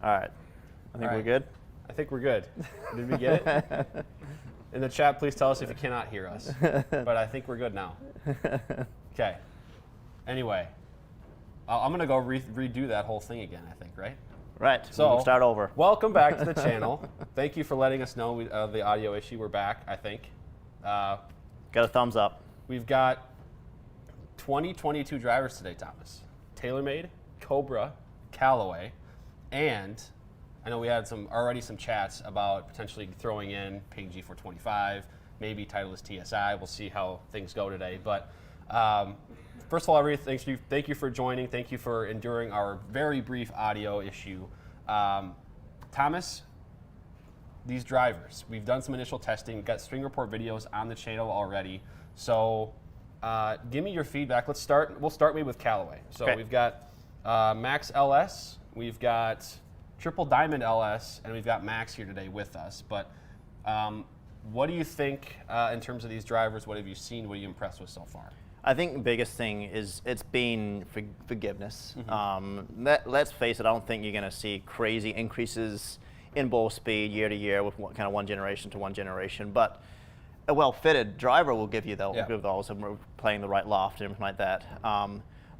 All right. I think we're good. I think we're good. Did we get it? In the chat, please tell us if you cannot hear us. But I think we're good now. Okay. Anyway, I'm going to go redo that whole thing again, I think, right? Right. So we'll start over. Welcome back to the channel. Thank you for letting us know the audio issue. We're back, I think. Got a thumbs up. We've got 2022 drivers today, Thomas. TaylorMade, Cobra, Callaway, and I know we had already some chats about potentially throwing in Ping G425, maybe Titleist TSI. We'll see how things go today. But first of all, thank you for joining. Thank you for enduring our very brief audio issue. Thomas, these drivers, we've done some initial testing. We've got string report videos on the channel already. So give me your feedback. We'll start maybe with Callaway. So okay. We've got Max LS, we've got Triple Diamond LS, and we've got Max here today with us. But what do you think in terms of these drivers? What have you seen? What are you impressed with so far? I think the biggest thing is it's been forgiveness. Mm-hmm. Let's face it, I don't think you're going to see crazy increases in ball speed year to year with kind of one generation to one generation. But a well-fitted driver will give you those, and we're playing the right loft and everything like that.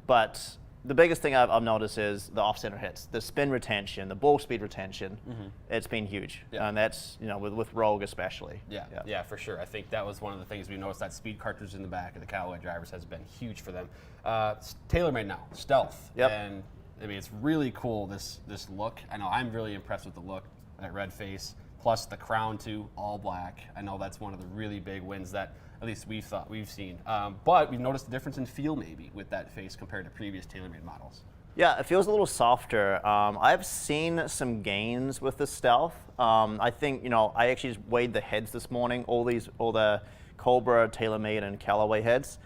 But the biggest thing I've noticed is the off-center hits, the spin retention, the ball speed retention. Mm-hmm. It's been huge, and that's with Rogue especially. Yeah, for sure. I think that was one of the things we noticed. That speed cartridge in the back of the Callaway drivers has been huge for them. TaylorMade now, Stealth, and I mean it's really cool this look. I know I'm really impressed with the look, that red face, plus the crown too, all black. I know that's one of the really big wins that at least we've seen. But we've noticed a difference in feel maybe with that face compared to previous TaylorMade models. Yeah, it feels a little softer. I've seen some gains with the Stealth. I think, I actually just weighed the heads this morning, all the Cobra, TaylorMade, and Callaway heads.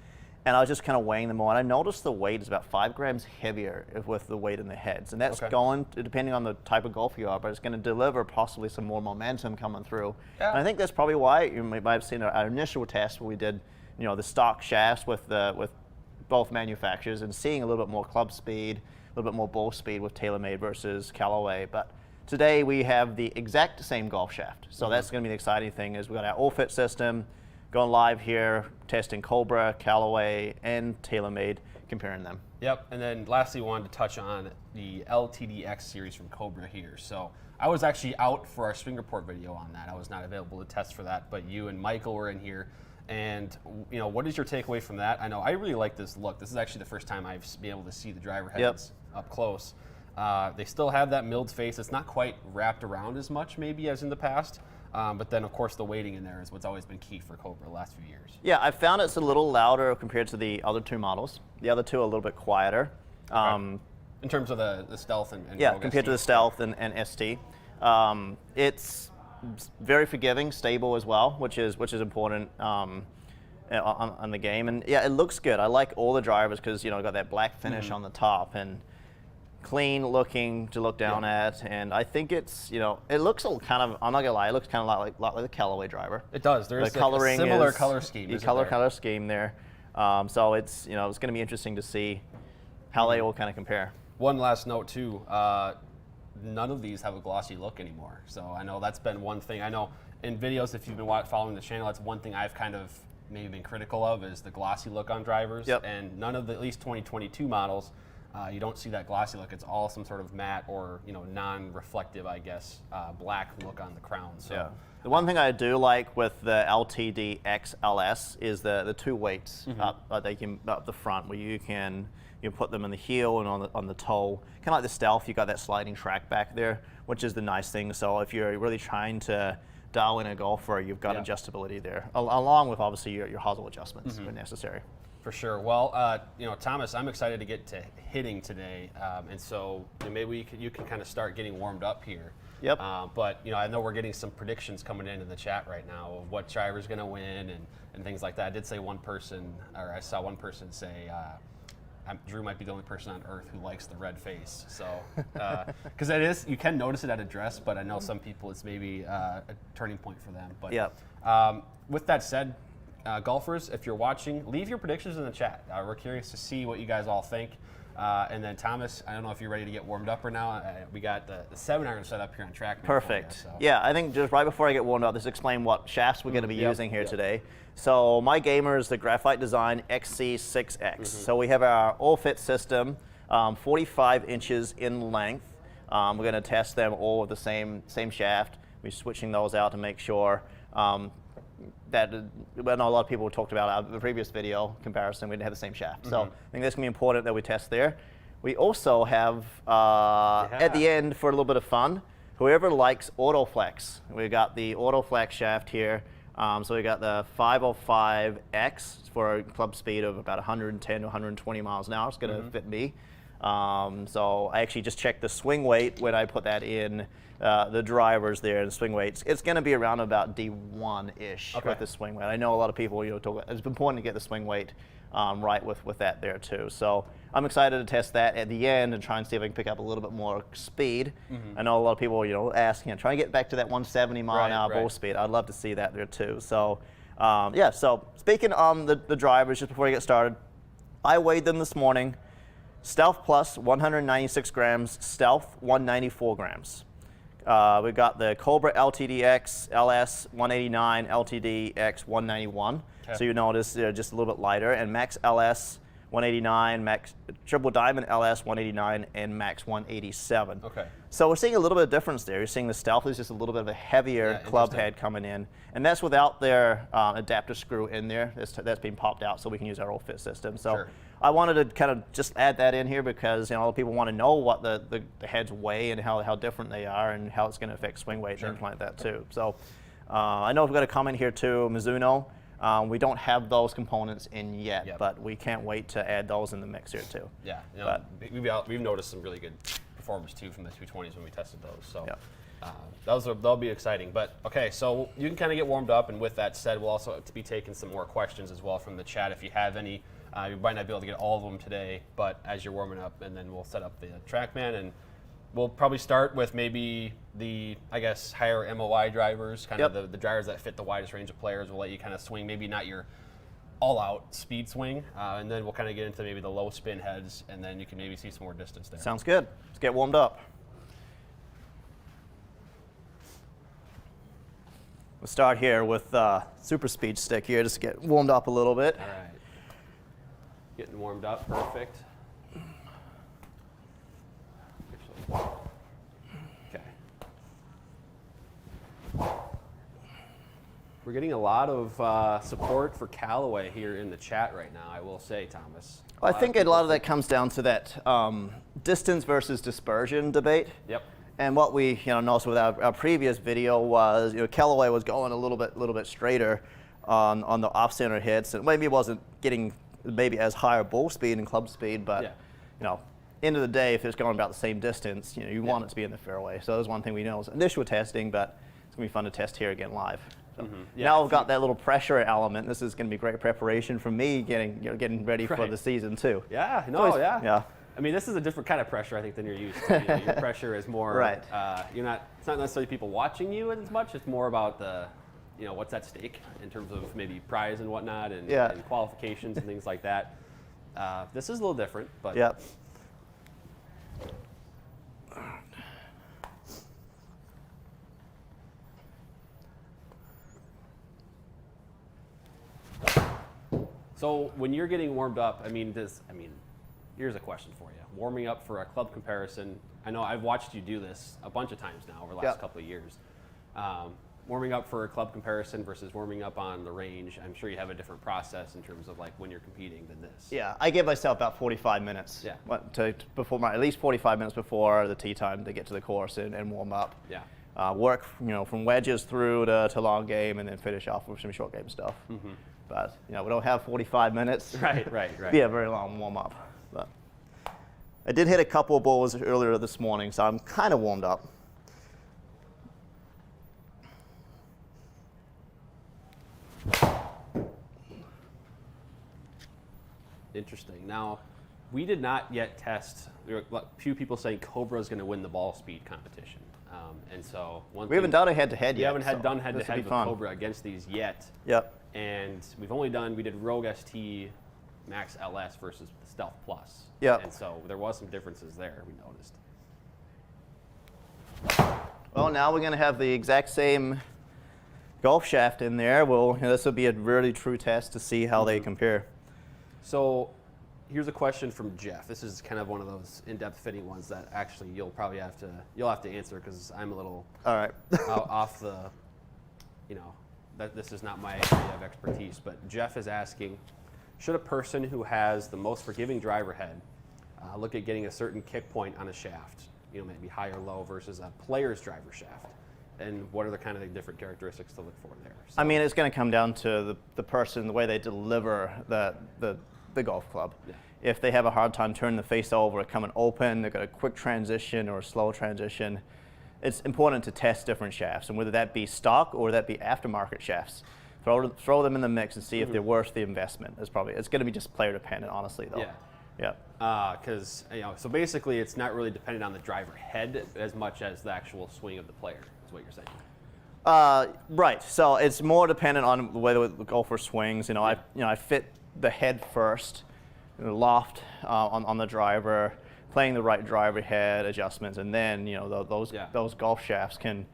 And I was just kind of weighing them all, and I noticed the weight is about 5 grams heavier with the weight in the heads. And that's going, depending on the type of golfer you are, but it's going to deliver possibly some more momentum coming through. Yeah. And I think that's probably why you might have seen our initial test where we did, the stock shafts with both manufacturers and seeing a little bit more club speed, a little bit more ball speed with TaylorMade versus Callaway. But today we have the exact same golf shaft. So that's going to be the exciting thing is we've got our all-fit system, going live here, testing Cobra, Callaway, and TaylorMade, comparing them. Yep, and then lastly, we wanted to touch on the LTDx series from Cobra here. So I was actually out for our swing report video on that. I was not available to test for that, but you and Michael were in here. And what is your takeaway from that? I know I really like this look. This is actually the first time I've been able to see the driver heads up close. They still have that milled face. It's not quite wrapped around as much maybe as in the past. But then, of course, the weighting in there is what's always been key for Cobra the last few years. Yeah, I found it's a little louder compared to the other two models. The other two are a little bit quieter. Okay. In terms of the Stealth and Rogue compared ST. To the Stealth and ST. It's very forgiving, stable as well, which is important on the game. And yeah, it looks good. I like all the drivers because got that black finish on the top and clean looking to look down at, and I think it's it looks kind of, I'm not gonna lie, it looks kind of like the Callaway driver. It does. There's the coloring a similar color scheme. The color scheme there. So it's it's going to be interesting to see how they all kind of compare. One last note too. None of these have a glossy look anymore. So I know that's been one thing. I know in videos, if you've been following the channel, that's one thing I've kind of maybe been critical of is the glossy look on drivers. Yep. And none of the at least 2022 models. You don't see that glossy look. It's all some sort of matte or non-reflective, I guess, black look on the crown. So yeah. The one thing I do like with the LTDxLS is the two weights up the front, where you can put them in the heel and on the toe. Kind of like the Stealth, you got that sliding track back there, which is the nice thing. So if you're really trying to dial in a golfer, you've got adjustability there, along with obviously your hosel adjustments when necessary. For sure. Well, Thomas, I'm excited to get to hitting today, and so maybe you can kind of start getting warmed up here. Yep. But I know we're getting some predictions coming in the chat right now of what driver's going to win and things like that. I did say I saw one person say Drew might be the only person on earth who likes the red face. So, because you can notice it at address, but I know some people it's maybe a turning point for them. But with that said. Golfers, if you're watching, leave your predictions in the chat. We're curious to see what you guys all think. And then Thomas, I don't know if you're ready to get warmed up or now. We got the 7-iron set up here on Trackman. Perfect. For you, so. Yeah, I think just right before I get warmed up, let's explain what shafts we're going to be using here today. So my gamer is the Graphite Design XC6X. So we have our all-fit system, 45 inches in length. We're going to test them all with the same shaft. We're switching those out to make sure that, well, a lot of people talked about the previous video comparison, we didn't have the same shaft. So I think that's going to be important that we test there. We also have, at the end, for a little bit of fun, whoever likes Autoflex. We've got the Autoflex shaft here. So we got the 505X for a club speed of about 110 to 120 miles an hour. It's going to fit me. So I actually just checked the swing weight when I put that in the drivers there and swing weights. It's going to be around about D1-ish with the swing weight. I know a lot of people talk about, it's important to get the swing weight right with that there too. So I'm excited to test that at the end and try and see if I can pick up a little bit more speed. I know a lot of people ask, try and get back to that 170 mile an hour ball speed. I'd love to see that there too. So yeah, so speaking on the drivers, just before I get started, I weighed them this morning. Stealth Plus, 196 grams. Stealth, 194 grams. We've got the Cobra LTDxLS, 189, LTDx, 191. Okay. So you notice they're just a little bit lighter. And Max LS, 189, Max Triple Diamond LS, 189, and Max 187. Okay. So we're seeing a little bit of difference there. You're seeing the Stealth is just a little bit of a heavier club head coming in. And that's without their adapter screw in there. That's been popped out so we can use our all-fit system. So I wanted to kind of just add that in here because a lot of people want to know what the heads weigh and how different they are and how it's going to affect swing weight and things like that too. So I know we've got a comment here too, Mizuno. We don't have those components in yet, but we can't wait to add those in the mix here too. Yeah, we've noticed some really good performance too from the 220s when we tested those. So that'll be exciting. But okay, so you can kind of get warmed up, and with that said, we'll also be taking some more questions as well from the chat if you have any. You might not be able to get all of them today, but as you're warming up, and then we'll set up the Trackman, and we'll probably start with maybe the, I guess, higher MOI drivers, kind of the drivers that fit the widest range of players. We'll let you kind of swing, maybe not your all-out speed swing, and then we'll kind of get into maybe the low spin heads, and then you can maybe see some more distance there. Sounds good. Let's get warmed up. We'll start here with super speed stick here, just to get warmed up a little bit. All right. Getting warmed up, perfect. Okay. We're getting a lot of support for Callaway here in the chat right now, I will say, Thomas. Well, I think a lot of that comes down to that distance versus dispersion debate. Yep. And what we noticed with our previous video was Callaway was going a little bit straighter on the off-center hits, and maybe it wasn't getting maybe as higher ball speed and club speed, but end of the day, if it's going about the same distance, you want it to be in the fairway. So that's one thing we know is initial testing, but it's gonna be fun to test here again live. So now we've got that little pressure element. This is gonna be great preparation for me getting ready for the season too. Yeah, yeah. I mean, this is a different kind of pressure, I think, than you're used to. Your pressure is more, it's not necessarily people watching you as much. It's more about the, what's at stake in terms of maybe prize and whatnot and qualifications and things like that. This is a little different, but. Yep. So when you're getting warmed up, here's a question for you. Warming up for a club comparison, I know I've watched you do this a bunch of times now over the last couple of years. Warming up for a club comparison versus warming up on the range, I'm sure you have a different process in terms of like when you're competing than this. Yeah, I give myself about 45 minutes. Yeah. At least 45 minutes before the tee time to get to the course and warm up. Yeah. Work from wedges through to long game and then finish off with some short game stuff. But we don't have 45 minutes. Right. Be a very long warm up. But I did hit a couple of balls earlier this morning, so I'm kind of warmed up. Interesting. Now, we did not yet test. There were a few people saying Cobra is going to win the ball speed competition, and so we haven't done a head-to-head yet. We haven't done head-to-head with Cobra against these yet. Yep. And we did Rogue ST Max LS versus the Stealth Plus. Yeah. And so there was some differences there, we noticed. Well, now we're going to have the exact same golf shaft in there. Well, this will be a really true test to see how they compare. So here's a question from Jeff. This is kind of one of those in-depth fitting ones that actually you'll have to answer because I'm a little All right. off the, that this is not my area of expertise. But Jeff is asking, should a person who has the most forgiving driver head look at getting a certain kick point on a shaft, maybe high or low versus a player's driver shaft? And what are the kind of different characteristics to look for there? So, I mean, it's going to come down to the person, the way they deliver the golf club. Yeah. If they have a hard time turning the face over, coming open, they've got a quick transition or a slow transition, it's important to test different shafts, and whether that be stock or that be aftermarket shafts. Throw them in the mix and see if they're worth the investment. It's going to be just player dependent, honestly, though. Yeah. Yeah. Because so basically, it's not really dependent on the driver head as much as the actual swing of the player, is what you're saying. Right. So it's more dependent on the way the golfer swings. I fit the head first, loft on the driver, playing the right driver head adjustments, and then those golf shafts can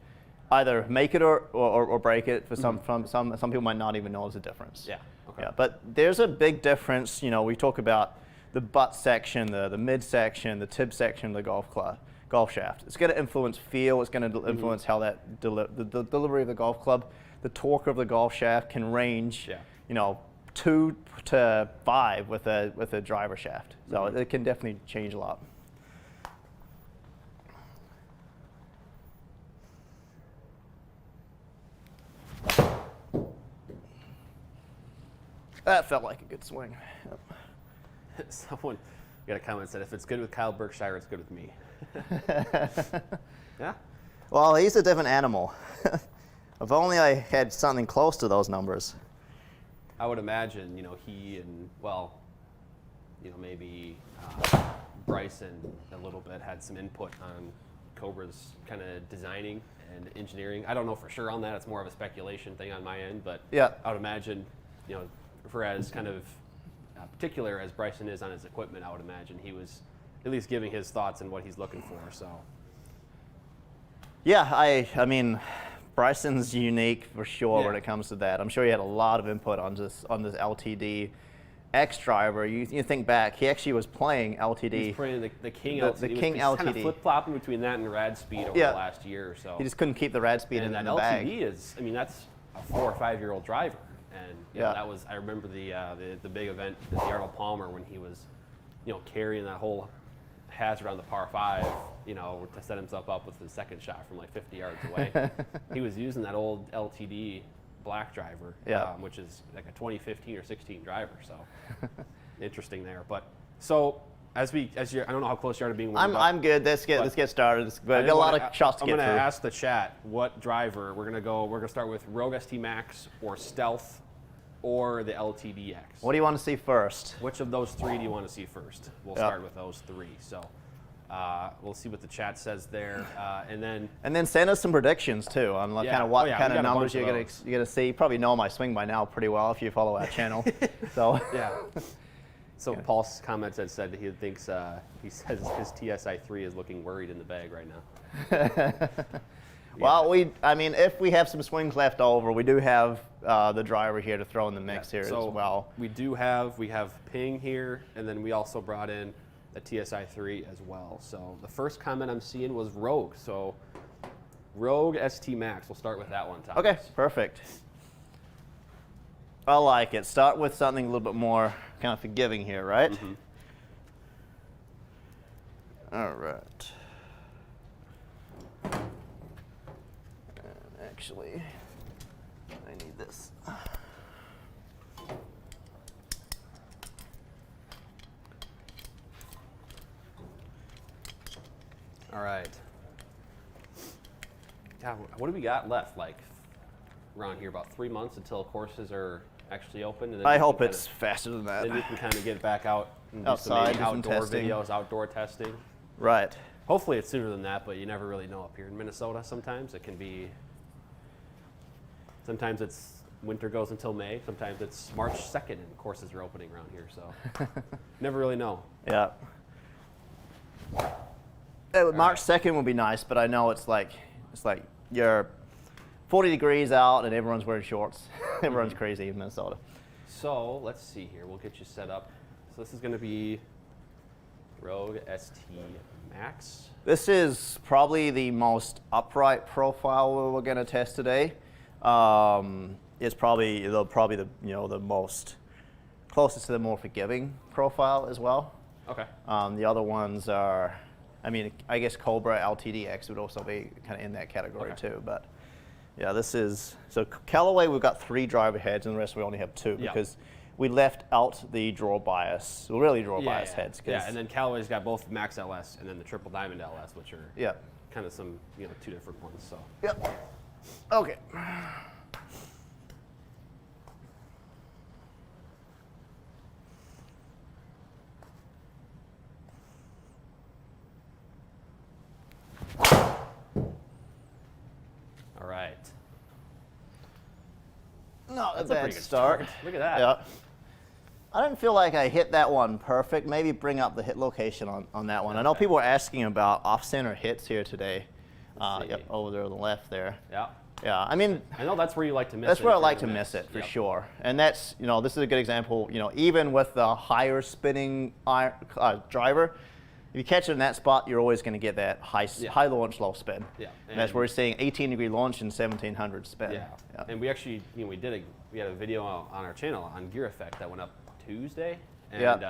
either make it or break it. For some people might not even notice the difference. Yeah. Okay. Yeah. But there's a big difference. We talk about the butt section, the mid section, the tip section of the golf shaft. It's going to influence feel. It's going to influence how the delivery of the golf club. The torque of the golf shaft can range, 2 to 5 with a driver shaft. So it can definitely change a lot. That felt like a good swing. Yep. Someone got a comment that said, if it's good with Kyle Berkshire, it's good with me. Yeah? Well, he's a different animal. If only I had something close to those numbers. I would imagine, he and, maybe Bryson a little bit had some input on Cobra's kind of designing and engineering. I don't know for sure on that. It's more of a speculation thing on my end, but yeah. I would imagine, for as kind of particular as Bryson is on his equipment, I would imagine he was at least giving his thoughts and what he's looking for. So, yeah, I mean, Bryson's unique for sure when it comes to that. I'm sure he had a lot of input on this LTDx driver. You think back, he actually was playing LTD. He's playing the King LTD. The King LTD. Kind of flip-flopping between that and rad speed over the last year or so. He just couldn't keep the rad speed in the bag. LTD is, that's a 4 or 5 year old driver. And that was, I remember the big event at the Arnold Palmer when he was, carrying that whole hazard on the par 5, to set himself up with his second shot from like 50 yards away. He was using that old LTD black driver, which is like a 2015 or 16 driver. So interesting there. But so I don't know how close you are to being warmed up. I'm good. Let's get started. We've got a lot of shots to get through. I'm going to ask the chat what driver we're going to start with: Rogue ST Max or Stealth or the LTDx. What do you want to see first? Which of those 3 do you want to see first? We'll start with those 3. So we'll see what the chat says there, and then send us some predictions too on kind of what kind of numbers you're gonna see. You probably know my swing by now pretty well if you follow our channel. So yeah. So Paul's comments had said that he thinks he says his TSI3 is looking worried in the bag right now. Well, if we have some swings left over, we do have the driver here to throw in the mix here as well. We have Ping here, and then we also brought in the TSI3 as well. So the first comment I'm seeing was Rogue. So Rogue ST Max. We'll start with that one, Thomas. Okay, perfect. I like it. Start with something a little bit more kind of forgiving here, right? Mm-hmm. All right. Actually, I need this. All right. God, what do we got left? Like around here, about 3 months until courses are actually open. And then I hope it's faster than that. Then we can kind of get back out and outside, do some outdoor testing. videos, outdoor testing. Right. Hopefully it's sooner than that, but you never really know up here in Minnesota. Sometimes it can be. Sometimes it's winter goes until May. Sometimes it's March 2nd and courses are opening around here, so never really know. Yeah. March 2nd would be nice, but I know it's like you're 40 degrees out and everyone's wearing shorts. Everyone's crazy in Minnesota. So let's see here. We'll get you set up. So this is going to be Rogue ST Max. This is probably the most upright profile we're going to test today. It's probably the the most closest to the more forgiving profile as well. Okay. The other ones are, I guess Cobra LTDx would also be kind of in that category too. But yeah, this is so Callaway. We've got 3 driver heads, and the rest we only have 2 because we left out the draw bias, really draw bias heads. Yeah, and then Callaway's got both Max LS and then the Triple Diamond LS, which are kind of some 2 different ones. So. Yep. Okay. All right. Not That's a a bad pretty good start. Look at that. Yeah. I didn't feel like I hit that one perfect. Maybe bring up the hit location on that one. I know people are asking about off-center hits here today. Yep, over there on the left there. Yeah. Yeah, I mean, I know that's where you like to miss it. that's where I like to miss it for sure. And that's, this is a good example. Even with the higher spinning driver, if you catch it in that spot, you're always going to get that high launch, low spin. Yeah. And that's where we're seeing 18-degree launch and 1700 spin. Yeah. And we actually, we had a video on our channel on Gear Effect that went up Tuesday, and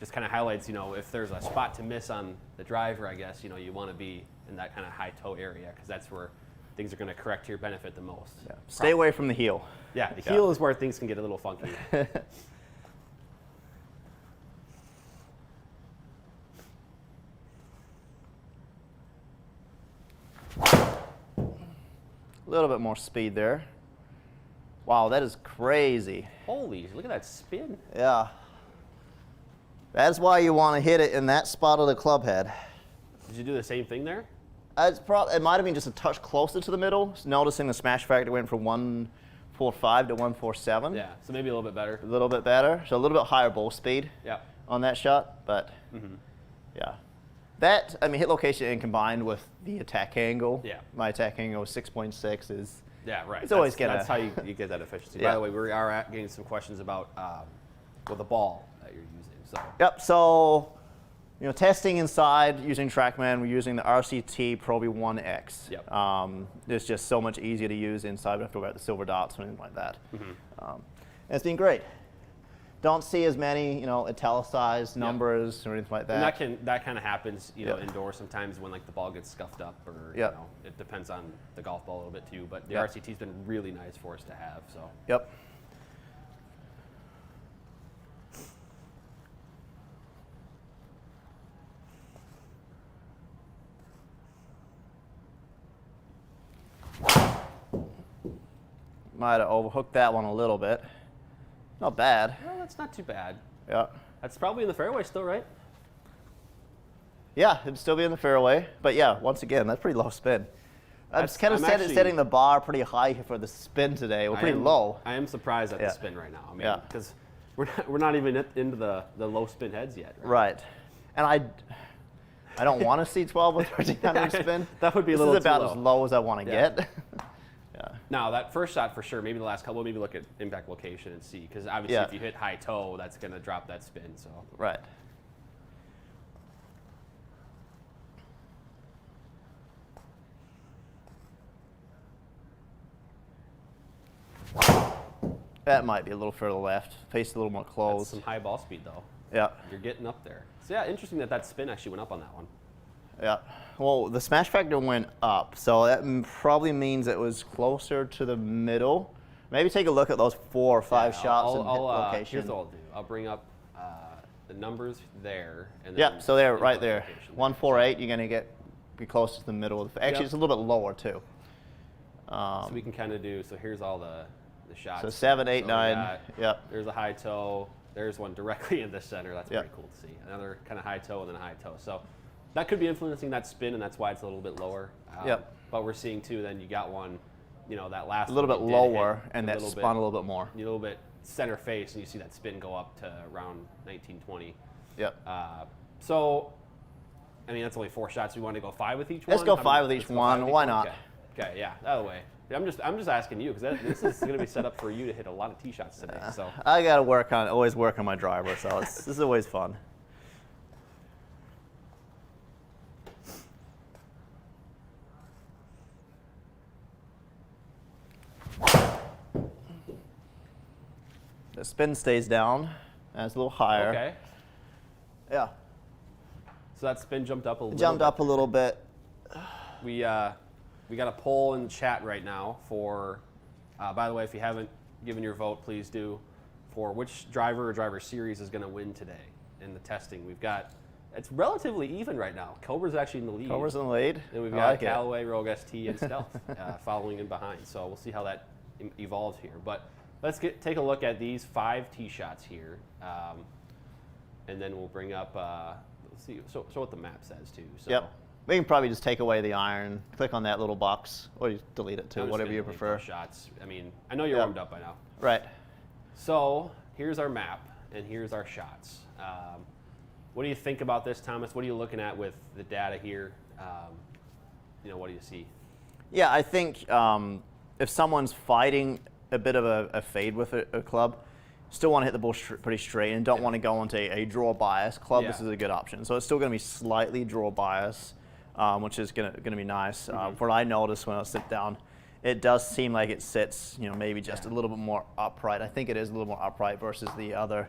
just kind of highlights, if there's a spot to miss on the driver, I guess, you want to be in that kind of high toe area because that's where things are going to correct to your benefit the most. Yeah. Stay away from the heel. Yeah, the heel is where things can get a little funky. A little bit more speed there. Wow, that is crazy. Holy, look at that spin. Yeah. That's why you want to hit it in that spot of the club head. Did you do the same thing there? It might have been just a touch closer to the middle. Noticing the smash factor went from 145 to 147. Yeah, so maybe a little bit better. A little bit better. So a little bit higher ball speed on that shot. But yeah. That, hit location and combined with the attack angle. Yeah. My attack angle is 6.6 is. Yeah, right. It's always that's how you get that efficiency. By the way, we are getting some questions about the ball that you're using. So. Yep. So, testing inside using Trackman, we're using the RCT Pro V1X. Yep. It's just so much easier to use inside. We don't have to worry about the silver dots or anything like that. And it's been great. Don't see as many, italicized numbers or anything like that. And that kind of happens, indoors sometimes when the ball gets scuffed up, or it depends on the golf ball a little bit too. But the RCT's been really nice for us to have. So. Yep. Might have overhooked that one a little bit. Not bad. No, that's not too bad. Yeah. That's probably in the fairway still, right? Yeah, it'd still be in the fairway. But yeah, once again, that's pretty low spin. I'm kind of setting the bar pretty high for the spin today. We're pretty low. I am surprised at the spin right now. Because we're not even into the low spin heads yet. Right. And I don't want to see 12 or 1300 spin. That would be a little too low. This is about as low as I want to get. Now, that first shot for sure, maybe the last couple, maybe look at impact location and see. Because obviously if you hit high toe, that's going to drop that spin. So. Right. That might be a little further left. Face a little more closed. That's some high ball speed, though. Yeah. You're getting up there. So, yeah, interesting that spin actually went up on that one. Yeah. Well, the smash factor went up, so that probably means it was closer to the middle. Maybe take a look at those 4 or 5 shots and hit location. Here's what I'll do. I'll bring up the numbers there. And then yeah, so they're right there. 148, you're going to be close to the middle. Actually, it's a little bit lower, too. So we can kind of do, so here's all the shots. So 7, 8, 9. Yep. There's a high toe. There's one directly in the center. That's pretty cool to see. Another kind of high toe and then a high toe. So that could be influencing that spin, and that's why it's a little bit lower. But we're seeing, too, then you got one you know, that last a little bit one you did lower, hit and a that little spun a little bit more. A little bit center face, and you see that spin go up to around 1920. Yep. So, I mean, that's only 4 shots. We want to go 5 with each one? Let's go 5 with each one. Why not? Okay, yeah, that way. I'm just asking you because this is going to be set up for you to hit a lot of tee shots today. So I got to always work on my driver, so this is always fun. The spin stays down, and it's a little higher. Okay. Yeah. So that spin jumped up a little. Jumped up a little bit. We got a poll in the chat right now for. By the way, if you haven't given your vote, please do. For which driver or driver series is going to win today in the testing? We've got. It's relatively even right now. Cobra's actually in the lead. Cobra's in the lead. And we've got Callaway Rogue ST and Stealth following in behind. So we'll see how that evolves here. But let's take a look at these 5 tee shots here, and then we'll bring up. Let's see. So what the map says too. So yep. We can probably just take away the iron, click on that little box, or you delete it too, whatever you prefer. Shots. I mean, I know you're warmed up by now. Right. So here's our map, and here's our shots. What do you think about this, Thomas? What are you looking at with the data here? You know, what do you see? Yeah, I think if someone's fighting a bit of a fade with a club, still want to hit the ball pretty straight and don't want to go into a draw bias club, this is a good option. So it's still going to be slightly draw bias, which is going to be nice. What I noticed when I sit down, it does seem like it sits, you know, maybe just a little bit more upright. I think it is a little more upright versus the other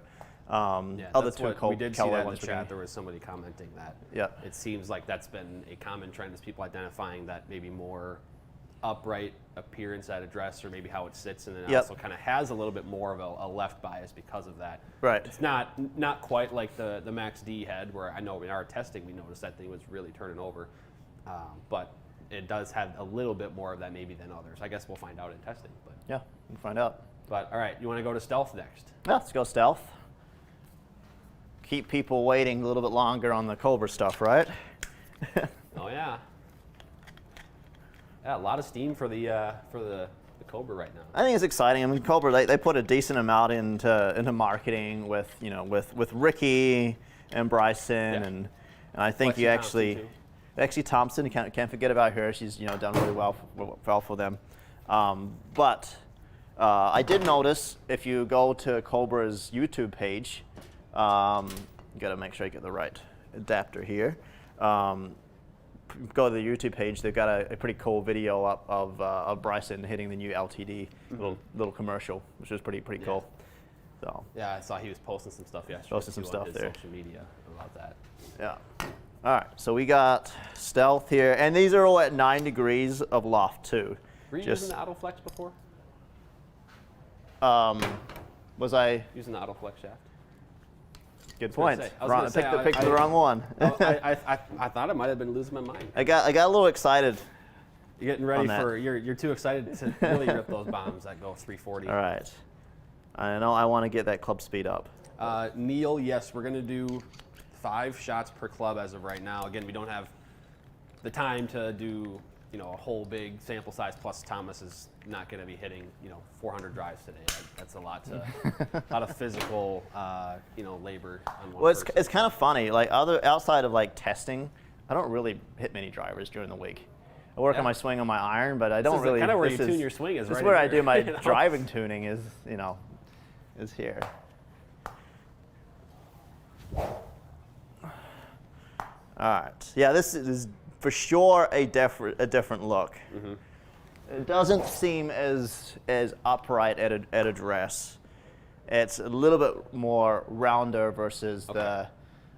other two we did see that in the ones. chat. There was somebody commenting that it seems like that's been a common trend, is people identifying that maybe more upright appearance at address, or maybe how it sits, and then it also kind of has a little bit more of a left bias because of that. Right. It's not quite like the Max D head, where I know in our testing we noticed that thing was really turning over, but it does have a little bit more of that maybe than others. I guess we'll find out in testing. But yeah, we'll find out. But all right, you want to go to Stealth next? Yeah, let's go Stealth. Keep people waiting a little bit longer on the Cobra stuff, right? Oh yeah. Yeah, a lot of steam for the Cobra right now. I think it's exciting. I mean, Cobra, they put a decent amount into marketing with, you know, with Ricky and Bryson, and I think Lexi you actually Thompson, you can't forget about her. She's, you know, done really well for them. But I did notice if you go to Cobra's YouTube page, you got to make sure you get the right adapter here. Go to the YouTube page. They've got a pretty cool video up of Bryson hitting the new LTD little commercial, which was pretty cool. So yeah, I saw he was posting some stuff yesterday. Posting some stuff on his there. Social media about that. Yeah. All right. So we got Stealth here, and these are all at 9 degrees of loft too. Were you using the AutoFlex before? Was I using the AutoFlex shaft? Good point. I picked the wrong one. I thought I might have been losing my mind. I got a little excited. You're getting ready for you're too excited to really rip those bombs that go 340. All right. I know I want to get that club speed up. Neil, yes, we're gonna do 5 shots per club as of right now. Again, we don't have the time to do, you know, a whole big sample size. Plus, Thomas is not going to be hitting, you know, 400 drives today. That's a lot of physical, you know, labor on one person. It's kind of funny. Like outside of like testing, I don't really hit many drivers during the week. I work on my swing on my iron, but I don't really. Kind of where you tune your swing is. This right is where I here. do my You know? driving tuning. Is here. All right. Yeah, this is for sure a different look. It doesn't seem as upright at address. It's a little bit more rounder versus the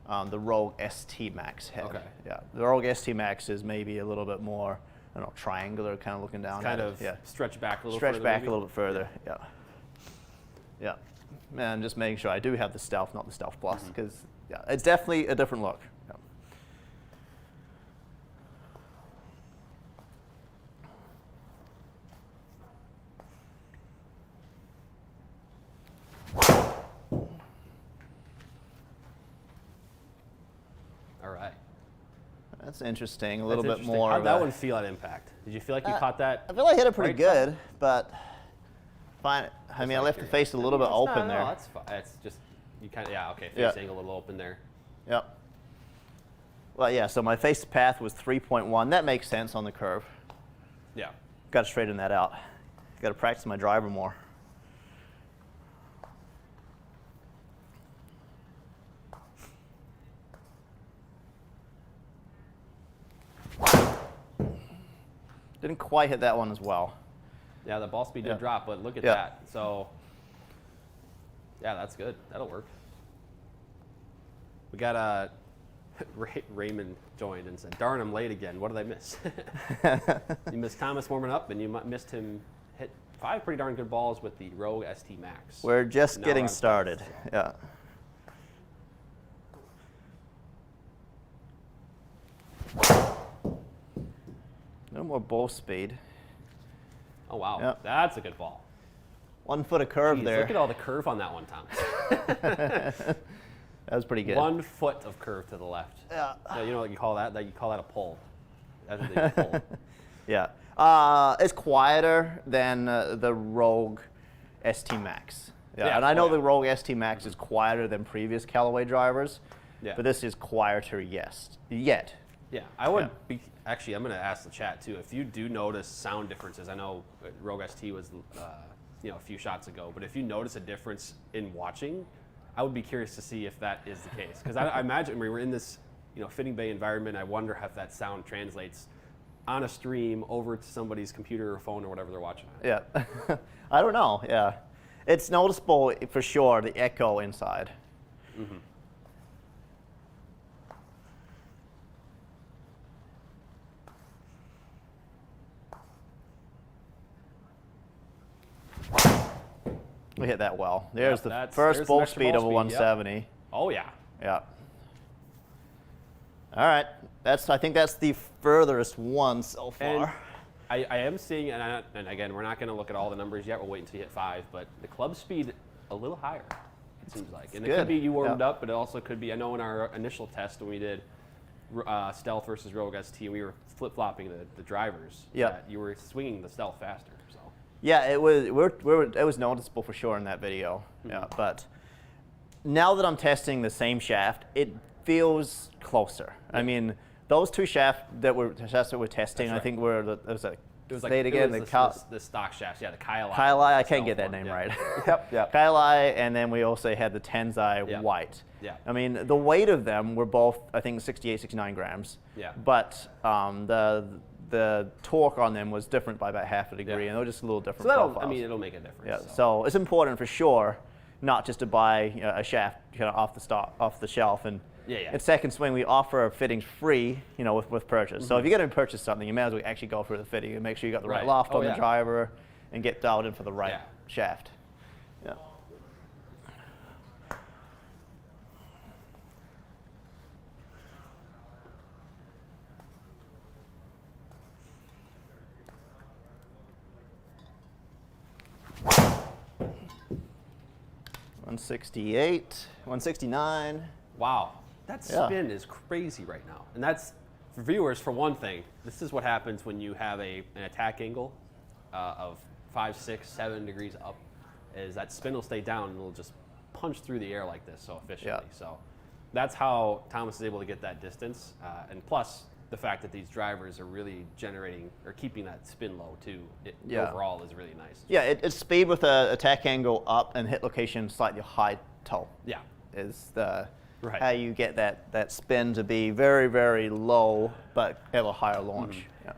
Rogue ST Max head. Okay. Yeah, the Rogue ST Max is maybe a little bit more, I don't know, triangular, kind of looking down. Stretch back a little. Stretch further, back maybe? a little bit further. Yeah. Yeah. And just making sure I do have the Stealth, not the Stealth Plus, because it's definitely a different look. Yeah. That's interesting. A little bit interesting. more. How'd that one feel at impact? Did you feel like you caught that? I feel like I hit it pretty right good, but fine. I mean, I left the face a little bit open there. No, that's fine. It's just you kind of okay. Face angle a little open there. Yep. Well, yeah. So my face path was 3.1. That makes sense on the curve. Yeah. Got to straighten that out. Got to practice my driver more. Didn't quite hit that one as well. Yeah, the ball speed did drop, but look at that. So, yeah, that's good. That'll work. We got Raymond joined and said, "Darn, I'm late again. What did I miss?" You missed Thomas warming up, and you missed him hit 5 pretty darn good balls with the Rogue ST Max. We're just getting started. So. Yeah. No more ball speed. Oh, wow. Yep. That's a good ball. 1 foot of curve Jeez, there. Look at all the curve on that one, Thomas. That was pretty good. 1 foot of curve to the left. Yeah. You know what you call that? You call that a pull. That's what they pull. Yeah. It's quieter than the Rogue ST Max. Yeah. And I know the Rogue ST Max is quieter than previous Callaway drivers, but this is quieter, yet. Yeah, I would be, actually, I'm going to ask the chat too. If you do notice sound differences, I know Rogue ST was a few shots ago, but if you notice a difference in watching, I would be curious to see if that is the case. Because I imagine we were in this fitting bay environment. I wonder if that sound translates on a stream over to somebody's computer or phone or whatever they're watching. Yeah, I don't know, yeah. It's noticeable for sure, the echo inside. Mm-hmm. We hit that well. There's the first ball speed of a 170. Yep. Oh yeah. Yeah. All right. I think that's the furthest one so far. And I am seeing, and again, we're not going to look at all the numbers yet. We'll wait until you hit 5, but the club speed a little higher, it seems like. And it could be you warmed up, but it also could be, I know in our initial test when we did Stealth versus Rogue ST, we were flip-flopping the drivers. Yeah. You were swinging the Stealth faster. So. Yeah, it was noticeable for sure in that video. Mm-hmm. Yeah, but now that I'm testing the same shaft, it feels closer. Yeah. I mean, those 2 shafts that we're testing, I think were the stock shafts, the Callaway. Callaway, I can't get that name right. Yep. Callaway, and then we also had the Tensai white. Yeah. I mean, the weight of them were both, I think, 68, 69 grams. Yeah. But the torque on them was different by about half a degree, and they were just a little different profiles. It'll make a difference. Yeah. So it's important for sure, not just to buy a shaft kind of off the shelf. And in second swing, we offer fittings free, with purchase. Mm-hmm. So if you're going to purchase something, you may as well actually go through the fitting and make sure you got the right loft on the driver, and get dialed in for the right shaft. Yeah. $168, $169. Wow, that spin is crazy right now. And that's, for viewers, for one thing, this is what happens when you have an attack angle of 5, 6, 7 degrees up, is that spin will stay down and it'll just punch through the air like this so efficiently. Yeah. So that's how Thomas is able to get that distance. And plus, the fact that these drivers are really generating or keeping that spin low too, overall is really nice. Yeah, it's speed with an attack angle up and hit location slightly high toe. Yeah, is how you get that spin to be very, very low but have a higher launch. Mm-hmm. Yeah.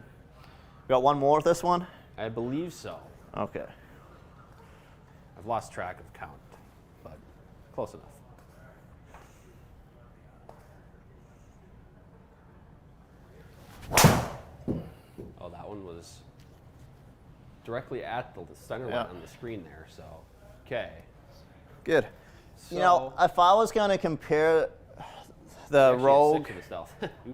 Got one more with this one? I believe so. Okay. I've lost track of count, but close enough. Oh, that one was directly at the center one on the screen there, so, okay. Good. So, if I was going to compare the Rogue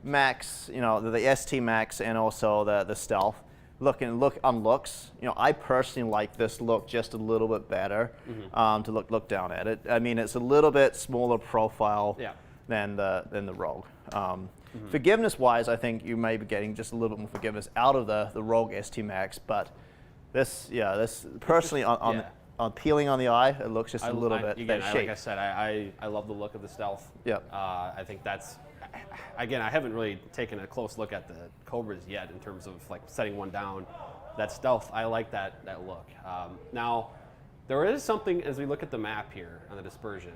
Max, the ST Max and also the Stealth, look on looks, I personally like this look just a little bit better to look down at it. I mean, it's a little bit smaller profile than the Rogue. Forgiveness-wise, I think you may be getting just a little bit more forgiveness out of the Rogue ST Max, but this personally on peeling on the eye, it looks just a little bit again, shape. like I said, I love the look of the Stealth. Yep. I think that's, again, I haven't really taken a close look at the Cobras yet in terms of like setting one down. That Stealth, I like that look. Now, there is something, as we look at the map here on the Dispersion,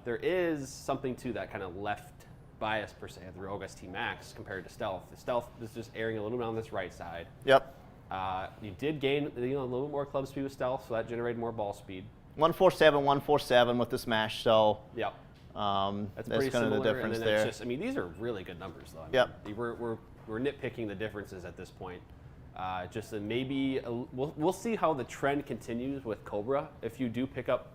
there is something to that kind of left bias, per se, of the Rogue ST Max compared to Stealth. The Stealth is just airing a little bit on this right side. Yep. You did gain a little bit more club speed with Stealth, so that generated more ball speed. 147, 147 with the Smash, so yep. That's pretty kind of similar, the difference and then there. It's just, I mean, these are really good numbers, though. I mean, Yep. We're nitpicking the differences at this point. Just maybe we'll see how the trend continues with Cobra. If you do pick up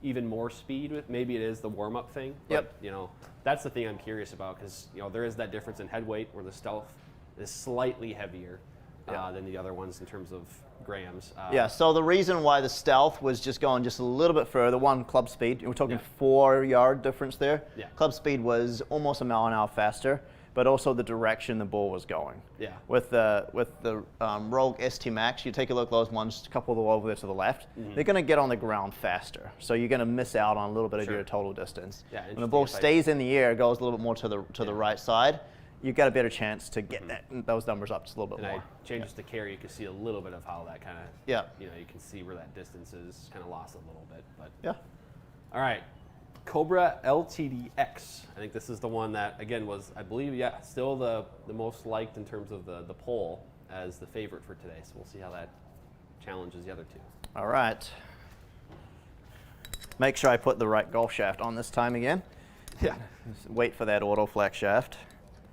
even more speed with, maybe it is the warm-up thing. But, Yep. you know, that's the thing I'm curious about, because there is that difference in head weight where the Stealth is slightly heavier than the other ones in terms of grams. Yeah, so the reason why the Stealth was just going just a little bit further, one, club speed, we're talking 4-yard difference there. Yeah. Club speed was almost a mile an hour faster, but also the direction the ball was going. Yeah. With the Rogue ST Max, you take a look at those ones, a couple of them over there to the left, they're going to get on the ground faster. So you're going to miss out on a little bit of your total distance. Yeah, when the ball stays in the air, goes a little bit more to the right side, you've got a better chance to get those numbers up just a little bit more. And changes to carry, you can see a little bit of how that kind of, you can see where that distance is kind of lost a little bit. But all right, Cobra LTDx. I think this is the one that, again, was, I believe, still the most liked in terms of the poll as the favorite for today. So we'll see how that challenges the other two. All right. Make sure I put the right golf shaft on this time again. Yeah. Just wait for that auto flex shaft.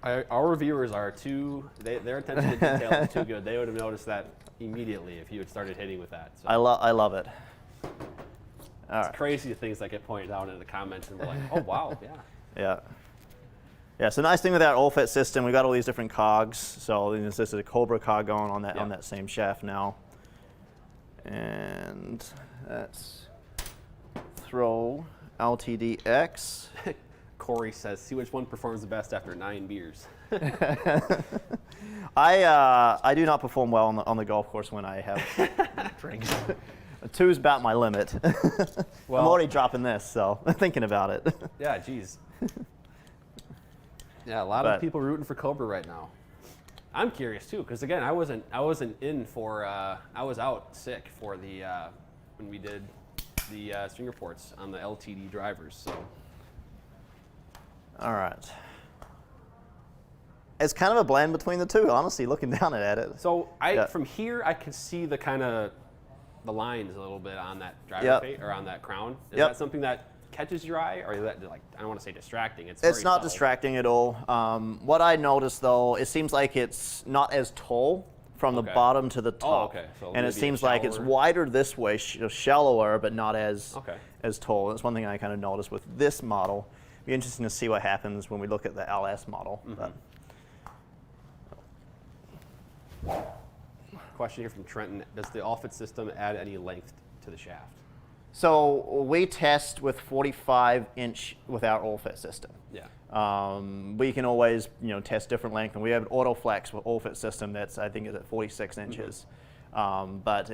Our reviewers are their attention to detail is too good. They would have noticed that immediately if you had started hitting with that. So. I love it. All right. It's crazy the things that get pointed out in the comments, and we're like, oh, wow, Yeah. Yeah, so nice thing with that all-fit system, we got all these different cogs. So this is a Cobra cog going on that same shaft now. And that's throw LTDx. Corey says, see which one performs the best after 9 beers. I do not perform well on the golf course when I have drinks. 2 is about my limit. Well, I'm already dropping this, so thinking about it. Yeah, geez. Yeah, a lot of people rooting for Cobra right now. I'm curious too, because again, I wasn't in for. I was out sick for the when we did the string reports on the LTD drivers. So. All right. It's kind of a blend between the two, honestly, looking down at it. So from here, I could see the kind of the lines a little bit on that driver face, or on that crown. Is that something that catches your eye, or is that, like, I don't want to say distracting? It's very not subtle. distracting at all. What I noticed though, it seems like it's not as tall from the bottom to the top. Oh, okay. So and it seems like it's wider this way, shallower, but not as tall. That's one thing I kind of noticed with this model. Be interesting to see what happens when we look at the LS model. Question here from Trenton: does the all-fit system add any length to the shaft? So we test with 45-inch with our all-fit system. Yeah. We can always test different length, and we have an auto flex with all-fit system that's I think is at 46 inches. But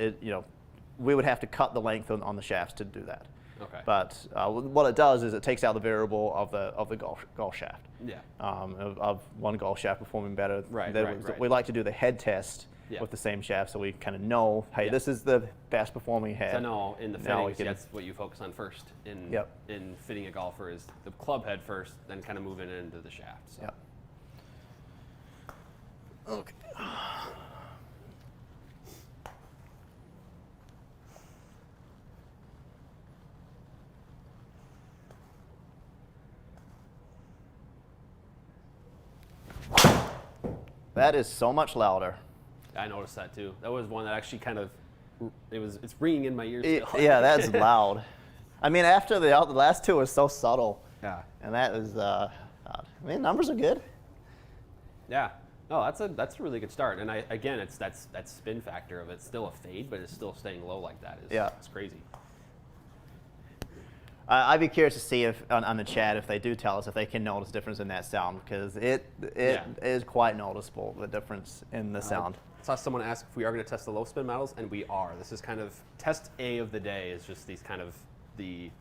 we would have to cut the length on the shafts to do that. Okay. But what it does is it takes out the variable of the golf shaft. Yeah. Of one golf shaft performing better. Right. We like to do the head test with the same shaft, so we kind of know, hey, this is the best performing head. So no, in the fittings, that's what you focus on first in fitting a golfer is the club head first, then kind of moving into the shaft. So. Yep. Okay. That is so much louder. I noticed that too. That was one that actually kind of, it's ringing in my ears still. Yeah, that's loud. I mean, after the last two was so subtle. Yeah. And that is, numbers are good. Yeah. No, that's a really good start. And again, it's that spin factor of it's still a fade, but it's still staying low like that. It's crazy. I'd be curious to see if on the chat if they do tell us if they can notice difference in that sound, because it is quite noticeable, the difference in the sound. I saw someone ask if we are going to test the low spin models, and we are. This is kind of test A of the day, is just these kind of the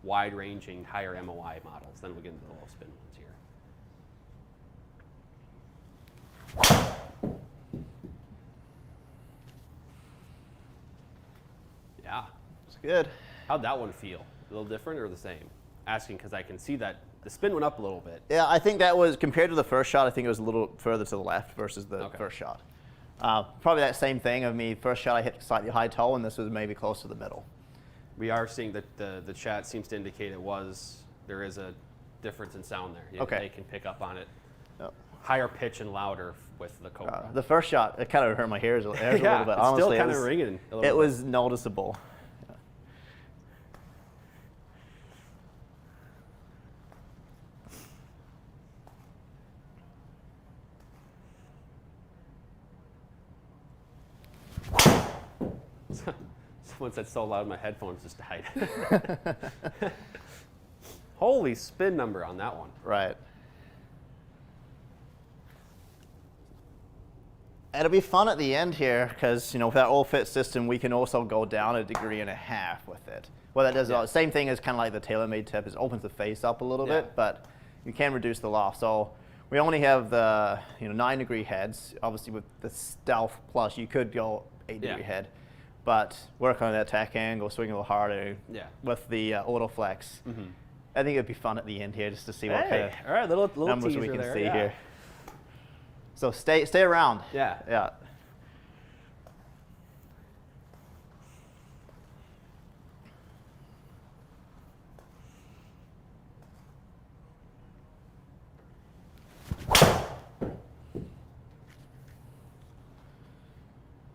wide ranging higher MOI models. Then we'll get into the low spin ones here. Yeah. It's good. How'd that one feel? A little different or the same? Asking because I can see that the spin went up a little bit. Yeah, I think that was, compared to the first shot, I think it was a little further to the left versus the first shot. Probably that same thing of me, first shot I hit slightly high toe, and this was maybe close to the middle. We are seeing that the chat seems to indicate there is a difference in sound there. Okay. They can pick up on it. Yep. Higher pitch and louder with the Cobra. The first shot, it kind of hurt my ears a little bit. Yeah, it's Honestly, still kind of ringing a little bit. It was noticeable. Someone said so loud my headphones just died. Holy spin number on that one. Right. It'll be fun at the end here because, with that all fit system, we can also go down 1.5 degrees with it. Well, that does the same thing as kind of like the TaylorMade tip. It opens the face up a little bit, but you can reduce the loft. So we only have the 9-degree heads. Obviously, with the Stealth Plus, you could go 8-degree head, but work on that tack angle, swing a little harder with the Autoflex. I think it'd be fun at the end here just to see what kind of little numbers we teaser can there, see here. So stay around. Yeah. Yeah.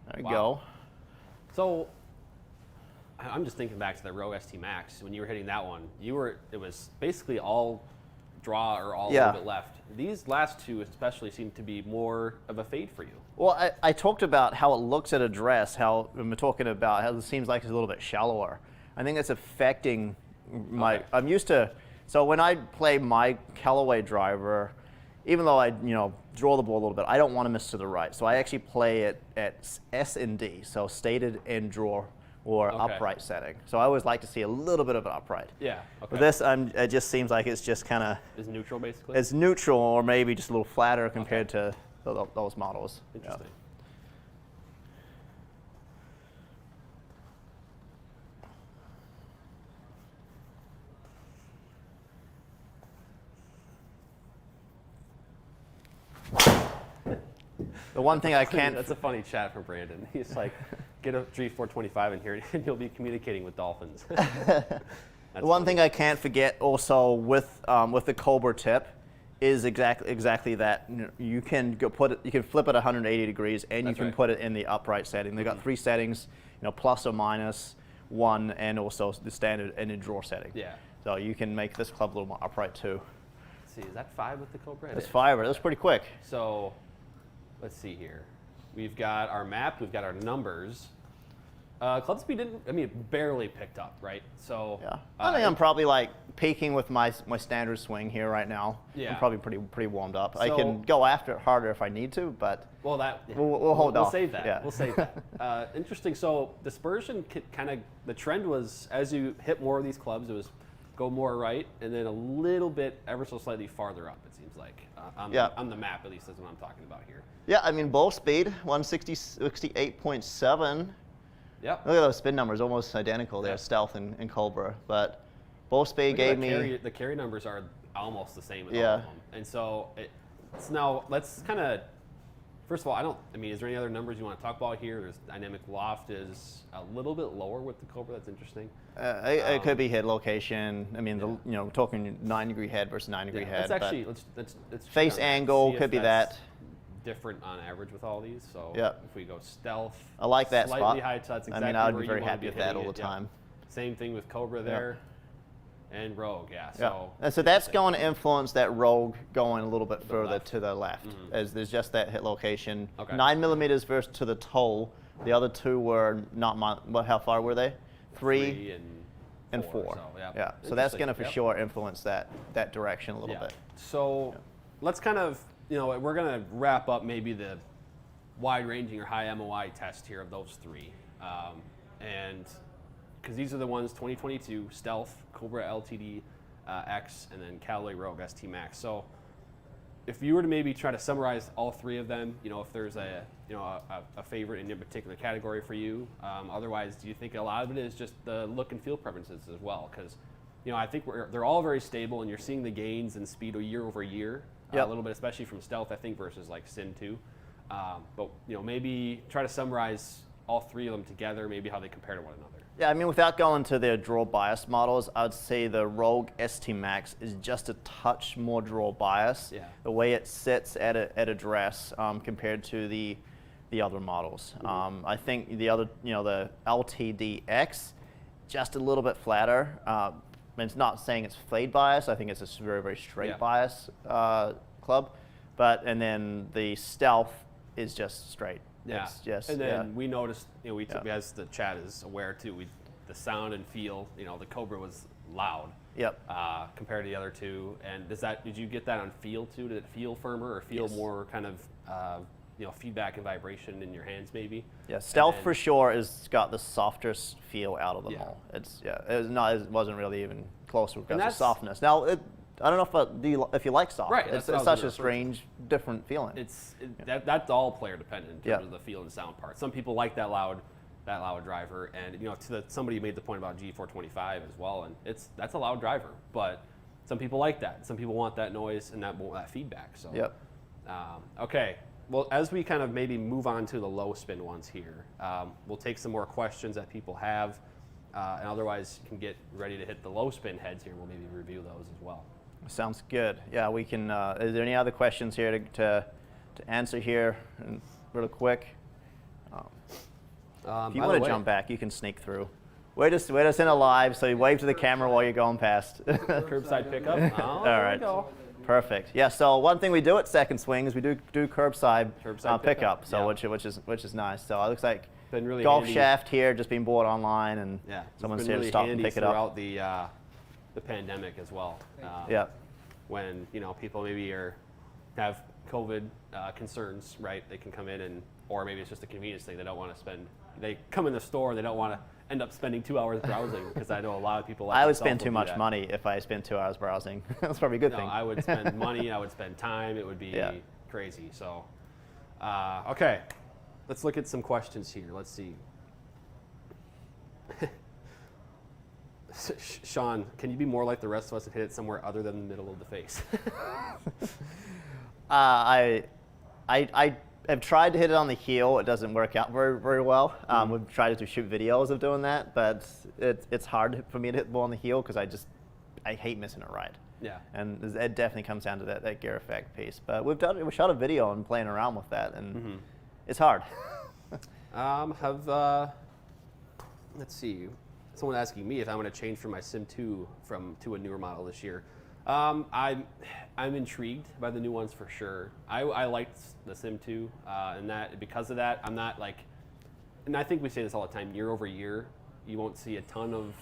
There we go. So I'm just thinking back to the Rogue ST Max. When you were hitting that one, it was basically all draw or all a little bit left. These last two especially seem to be more of a fade for you. Well, I talked about how it looks at address, how when we're talking about how it seems like it's a little bit shallower. I think that's affecting my, I'm used to, so when I play my Callaway driver, even though I draw the ball a little bit, I don't want to miss to the right. So I actually play it at S and D, so stated and draw or upright setting. So I always like to see a little bit of an upright. Yeah. Okay. With this, it just seems like it's just kind of. Is neutral basically? It's neutral, or maybe just a little flatter compared to those models. Interesting. The one thing I can't. That's a funny chat from Brandon. He's like, get a G425 in here, and you'll be communicating with dolphins. The one thing I can't forget also with the Cobra tip is exactly that. You can you can flip it 180 degrees, and you can put it in the upright setting. They've got 3 settings, plus or minus 1, and also the standard and the draw setting. Yeah. So you can make this club a little more upright too. Let's see, is that 5 with the Cobra? It's 5. That's pretty quick. So let's see here. We've got our map, we've got our numbers. Club speed barely picked up, right? So yeah, I think I'm probably like peaking with my standard swing here right now. Yeah. I'm probably pretty warmed up. So, I can go after it harder if I need to, but we'll hold off. We'll save that. Yeah. We'll save that. Interesting. So dispersion kind of, the trend was as you hit more of these clubs, it was go more right and then a little bit ever so slightly farther up. It seems like on the map, at least, is what I'm talking about here. Yeah, I mean both speed 168.7. Yep. Look at those spin numbers, almost identical there, Stealth and Cobra. But both speed gave me. The carry numbers are almost the same with all of them. And so it's now, let's kind of, first of all, is there any other numbers you want to talk about here? There's dynamic loft is a little bit lower with the Cobra. That's interesting. It could be head location. I mean, talking 9-degree head versus 9-degree head. Let's actually, let's face angle could be that. Different on average with all these. So if we go stealth, I like that slightly spot. high touch, exactly I would where be very you want happy to be with that all hitting the time. Same thing with Cobra there, and Rogue. So and so that's going to influence that Rogue going a little bit further to the left, as there's just that hit location. 9 millimeters versus to the toe. The other two were not. How far were they? 3 and and 4. So, yeah. So that's Interesting. going to for sure influence that direction a little bit. So let's kind of, we're going to wrap up maybe the wide-ranging or high MOI test here of those 3. And because these are the ones 2022, Stealth, Cobra LTDx, and then Callaway Rogue ST Max. So if you were to maybe try to summarize all 3 of them, if there's a favorite in a particular category for you, otherwise, do you think a lot of it is just the look and feel preferences as well? Because, I think they're all very stable, and you're seeing the gains in speed year over year, a little bit, especially from Stealth, I think, versus like Sim 2. But, maybe try to summarize all 3 of them together, maybe how they compare to one another. Yeah, I mean, without going to their draw bias models, I would say the Rogue ST Max is just a touch more draw bias. Yeah. The way it sits at a dress compared to the other models. I think the other, the LTDx, just a little bit flatter. It's not saying it's fade bias. I think it's a very, very straight bias club. And then the Stealth is just straight. Yeah. Yes. And then we noticed, as the chat is aware too, the sound and feel, the Cobra was loud. Yep. Compared to the other 2. And did you get that on feel too? Did it feel firmer or feel more kind of, feedback and vibration in your hands maybe? Yeah. Stealth for sure has got the softest feel out of them all. It wasn't really even close with the softness. Now I don't know if you like soft. Right. It's such a strange, different feeling. That's all player dependent in terms of the feel and sound part. Some people like that loud driver, and somebody made the point about G425 as well, and that's a loud driver. But some people like that. Some people want that noise and that feedback. So. Okay. Well, as we kind of maybe move on to the low spin ones here, we'll take some more questions that people have, and otherwise you can get ready to hit the low spin heads here. We'll maybe review those as well. Sounds good. Yeah, we can. Is there any other questions here to answer here, real quick? If you want to jump back, you can sneak through. Wait us in a live, so you wave to the camera while you're going past. Curbside pickup. All right. Perfect. Yeah. So one thing we do at Second Swing is we do curbside pickup. So which is nice. So it looks like been really golf handy. Shaft here, just being bought online, and someone's here to stop and pick it up. Throughout the pandemic as well. When people maybe have COVID concerns, right? They can come in or maybe it's just a convenience thing. They don't want to spend. They come in the store and they don't want to end up spending 2 hours browsing because I know a lot of people. I would spend too much money if I spend 2 hours browsing. That's probably a good thing. I would spend money. I would spend time. It would be crazy. So, okay, let's look at some questions here. Let's see. Sean, can you be more like the rest of us and hit it somewhere other than the middle of the face? I have tried to hit it on the heel. It doesn't work out very, very well. We've tried to shoot videos of doing that, but it's hard for me to hit the ball on the heel because I hate missing it right. Yeah. And it definitely comes down to that gear effect piece. But we shot a video and playing around with that, and it's hard. Let's see. Someone asking me if I'm going to change from my Sim 2 to a newer model this year. I'm intrigued by the new ones for sure. I liked the Sim 2, and that because of that, I'm not like, and I think we say this all the time, year over year, you won't see a ton of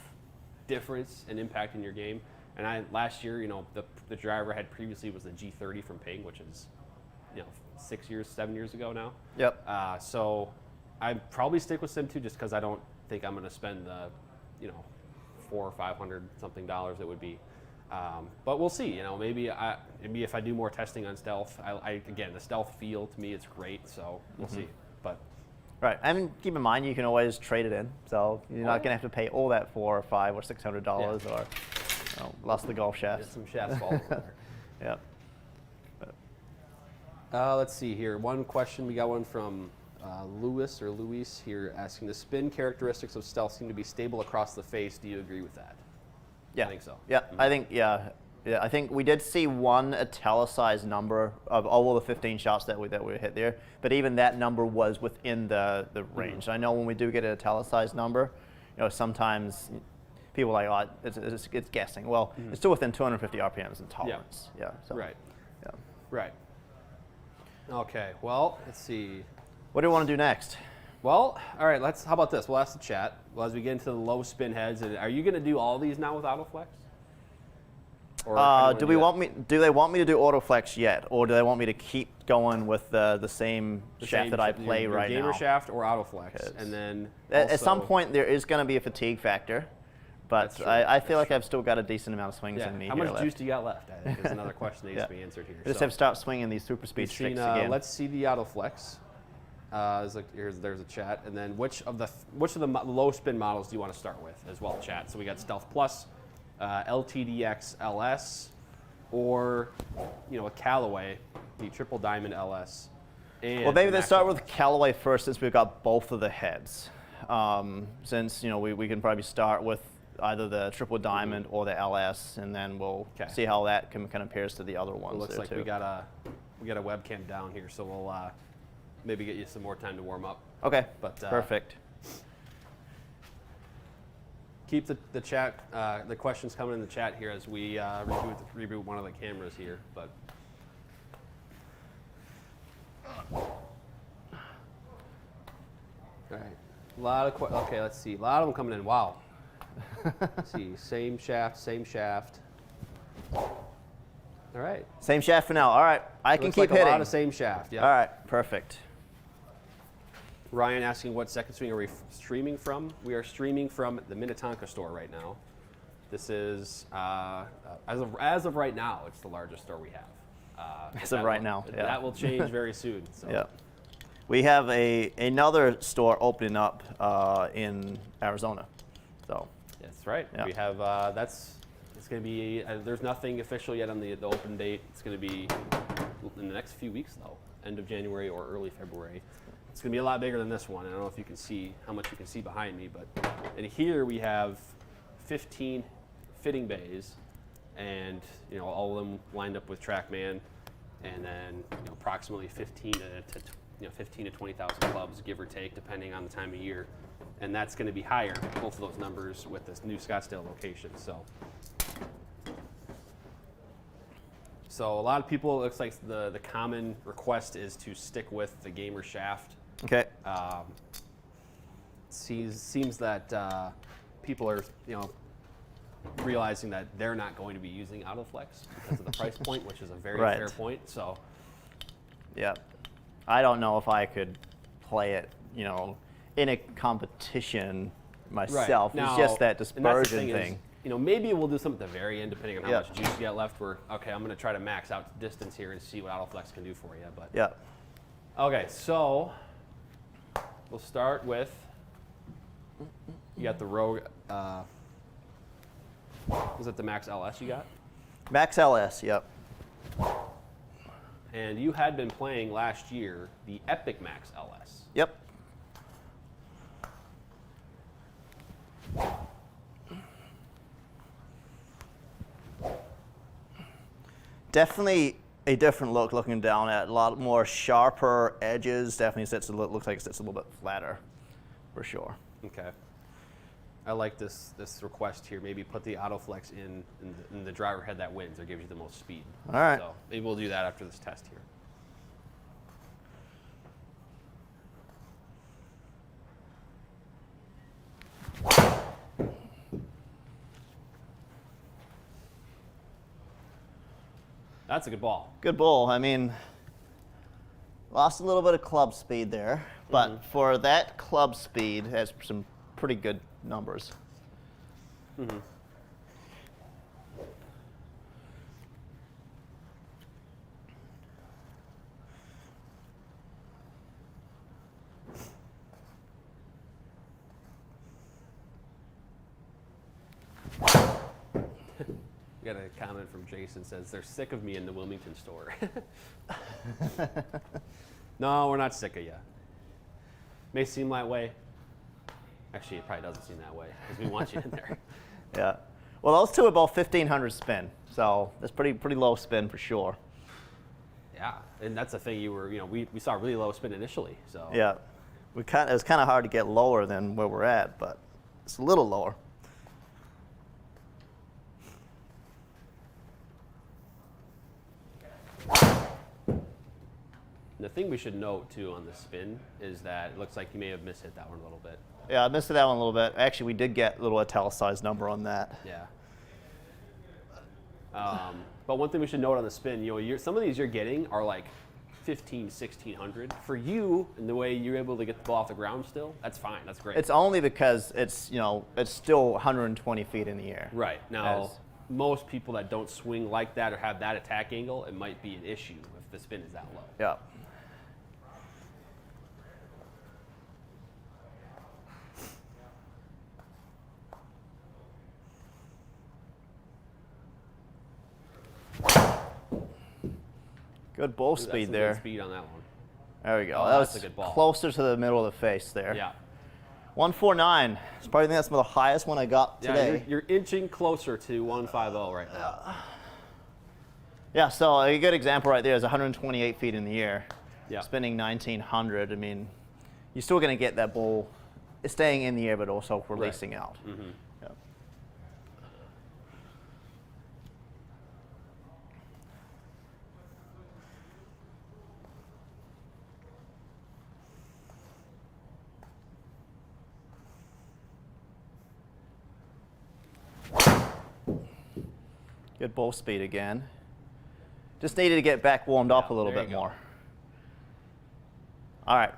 difference and impact in your game. And last year, the driver I had previously was the G30 from Ping, which is, 7 years ago now. Yep. So I'd probably stick with Sim 2 just because I don't think I'm going to spend the, $400 or $500 something it would be. But we'll see. Maybe if I do more testing on Stealth, again, the Stealth feel to me it's great. So we'll see. But right, and keep in mind you can always trade it in. So you're not gonna have to pay all that $400 or $500 or $600 or lost the golf shaft. Get some shafts fall over there. Yep. Let's see here. One question. We got one from Luis here asking, the spin characteristics of Stealth seem to be stable across the face. Do you agree with that? Yeah, I think so. Yeah, I think I think we did see one italicized number of all the 15 shots that we hit there, but even that number was within the range. I know when we do get an italicized number, sometimes people are like, it's guessing. Well, it's still within 250 RPMs in tolerance. Yeah. So, right. Yeah. Right. Okay. Well, let's see. What do you want to do next? Well, all right. How about this? We'll ask the chat. Well, as we get into the low spin heads, and are you going to do all these now with AutoFlex? Or do they want me to do AutoFlex yet, or do they want me to keep going with the same shaft that I play right now? Gamer shaft or AutoFlex, and then at some point there is going to be a fatigue factor, but I feel like I've still got a decent amount of swings in me. How much juice do you got left? I think is another question that needs to be answered here. I just have to start swinging these super speed sticks again. Let's see the AutoFlex. There's a chat, and then which of the low spin models do you want to start with as well, chat? So we got Stealth Plus, LTDxLS, or a Callaway, the Triple Diamond LS. And well, maybe let's start with Callaway first, since we've got both of the heads. Since we can probably start with either the Triple Diamond or the LS, and then we'll see how that compares to the other ones. It looks like we got a webcam down here, so we'll maybe get you some more time to warm up. Okay, but perfect. Keep the chat, the questions coming in the chat here as we reboot one of the cameras here. But all right, okay, let's see, a lot of them coming in. Wow. Let's see, same shaft. All right. Same shaft for now. All right, I can keep hitting. A lot of same shaft. Yeah. All right, perfect. Ryan asking what second swing are we streaming from? We are streaming from the Minnetonka store right now. This is as of right now, it's the largest store we have. As of right now, yeah. That will change very soon. So. Yeah. We have another store opening up in Arizona. So. That's right. Yeah. We have it's going to be. There's nothing official yet on the open date. It's going to be in the next few weeks though, end of January or early February. It's going to be a lot bigger than this one. I don't know if you can see how much you can see behind me, but in here we have 15 fitting bays, and all of them lined up with Trackman, and then approximately 15 to 20,000 clubs, give or take, depending on the time of year. And that's going to be higher, both of those numbers, with this new Scottsdale location. So a lot of people, it looks like the common request is to stick with the gamer shaft. Okay. Seems that people are realizing that they're not going to be using AutoFlex because of the price point, which is a very fair point. So. Yeah. I don't know if I could play it, in a competition myself. Now, it's just that dispersion thing. Maybe we'll do something at the very end, depending on how much juice you got left. I'm going to try to max out distance here and see what AutoFlex can do for you. But yeah. Okay, so we'll start with, you got the Rogue, was it the Max LS you got? Max LS, yep. And you had been playing last year the Epic Max LS. Yep. Definitely a different look looking down at a lot more looks like it sits a little bit flatter, for sure. Okay. I like this request here. Maybe put the AutoFlex in the driver head that wins or gives you the most speed. All right. So maybe we'll do that after this test here. That's a good ball. Good ball. I mean, lost a little bit of club speed there, but for that club speed, has some pretty good numbers. Mm-hmm. We got a comment from Jason, says they're sick of me in the Wilmington store. No, we're not sick of you. May seem that way. Actually, it probably doesn't seem that way because we want you in there. Yeah. Well, those two are both 1,500 spin, so that's pretty low spin for sure. Yeah, and that's the thing we saw really low spin initially. So yeah, it was kind of hard to get lower than where we're at, but it's a little lower. And the thing we should note too on the spin is that it looks like you may have mishit that one a little bit. Yeah, I missed that one a little bit. Actually, we did get a little italicized number on that. Yeah. But one thing we should note on the spin, some of these you're getting are like 15, 1600. For you, and the way you're able to get the ball off the ground still, that's fine. That's great. It's only because it's, it's still 120 feet in the air. Right. Now, most people that don't swing like that or have that attack angle, it might be an issue if the spin is that low. Yeah. Good ball speed there. Good speed on that one. There we go. Oh, that that's was a good ball. Closer to the middle of the face there. Yeah. 149. It's probably that's the highest one I got today. Yeah, you're inching closer to 150 right now. Yeah, so a good example right there is 128 feet in the air. Yeah. Spinning 1900. I mean, you're still going to get that ball staying in the air, but also releasing out. Mm-hmm. Yeah. Good ball speed again. Just needed to get back warmed up a little bit more. All right,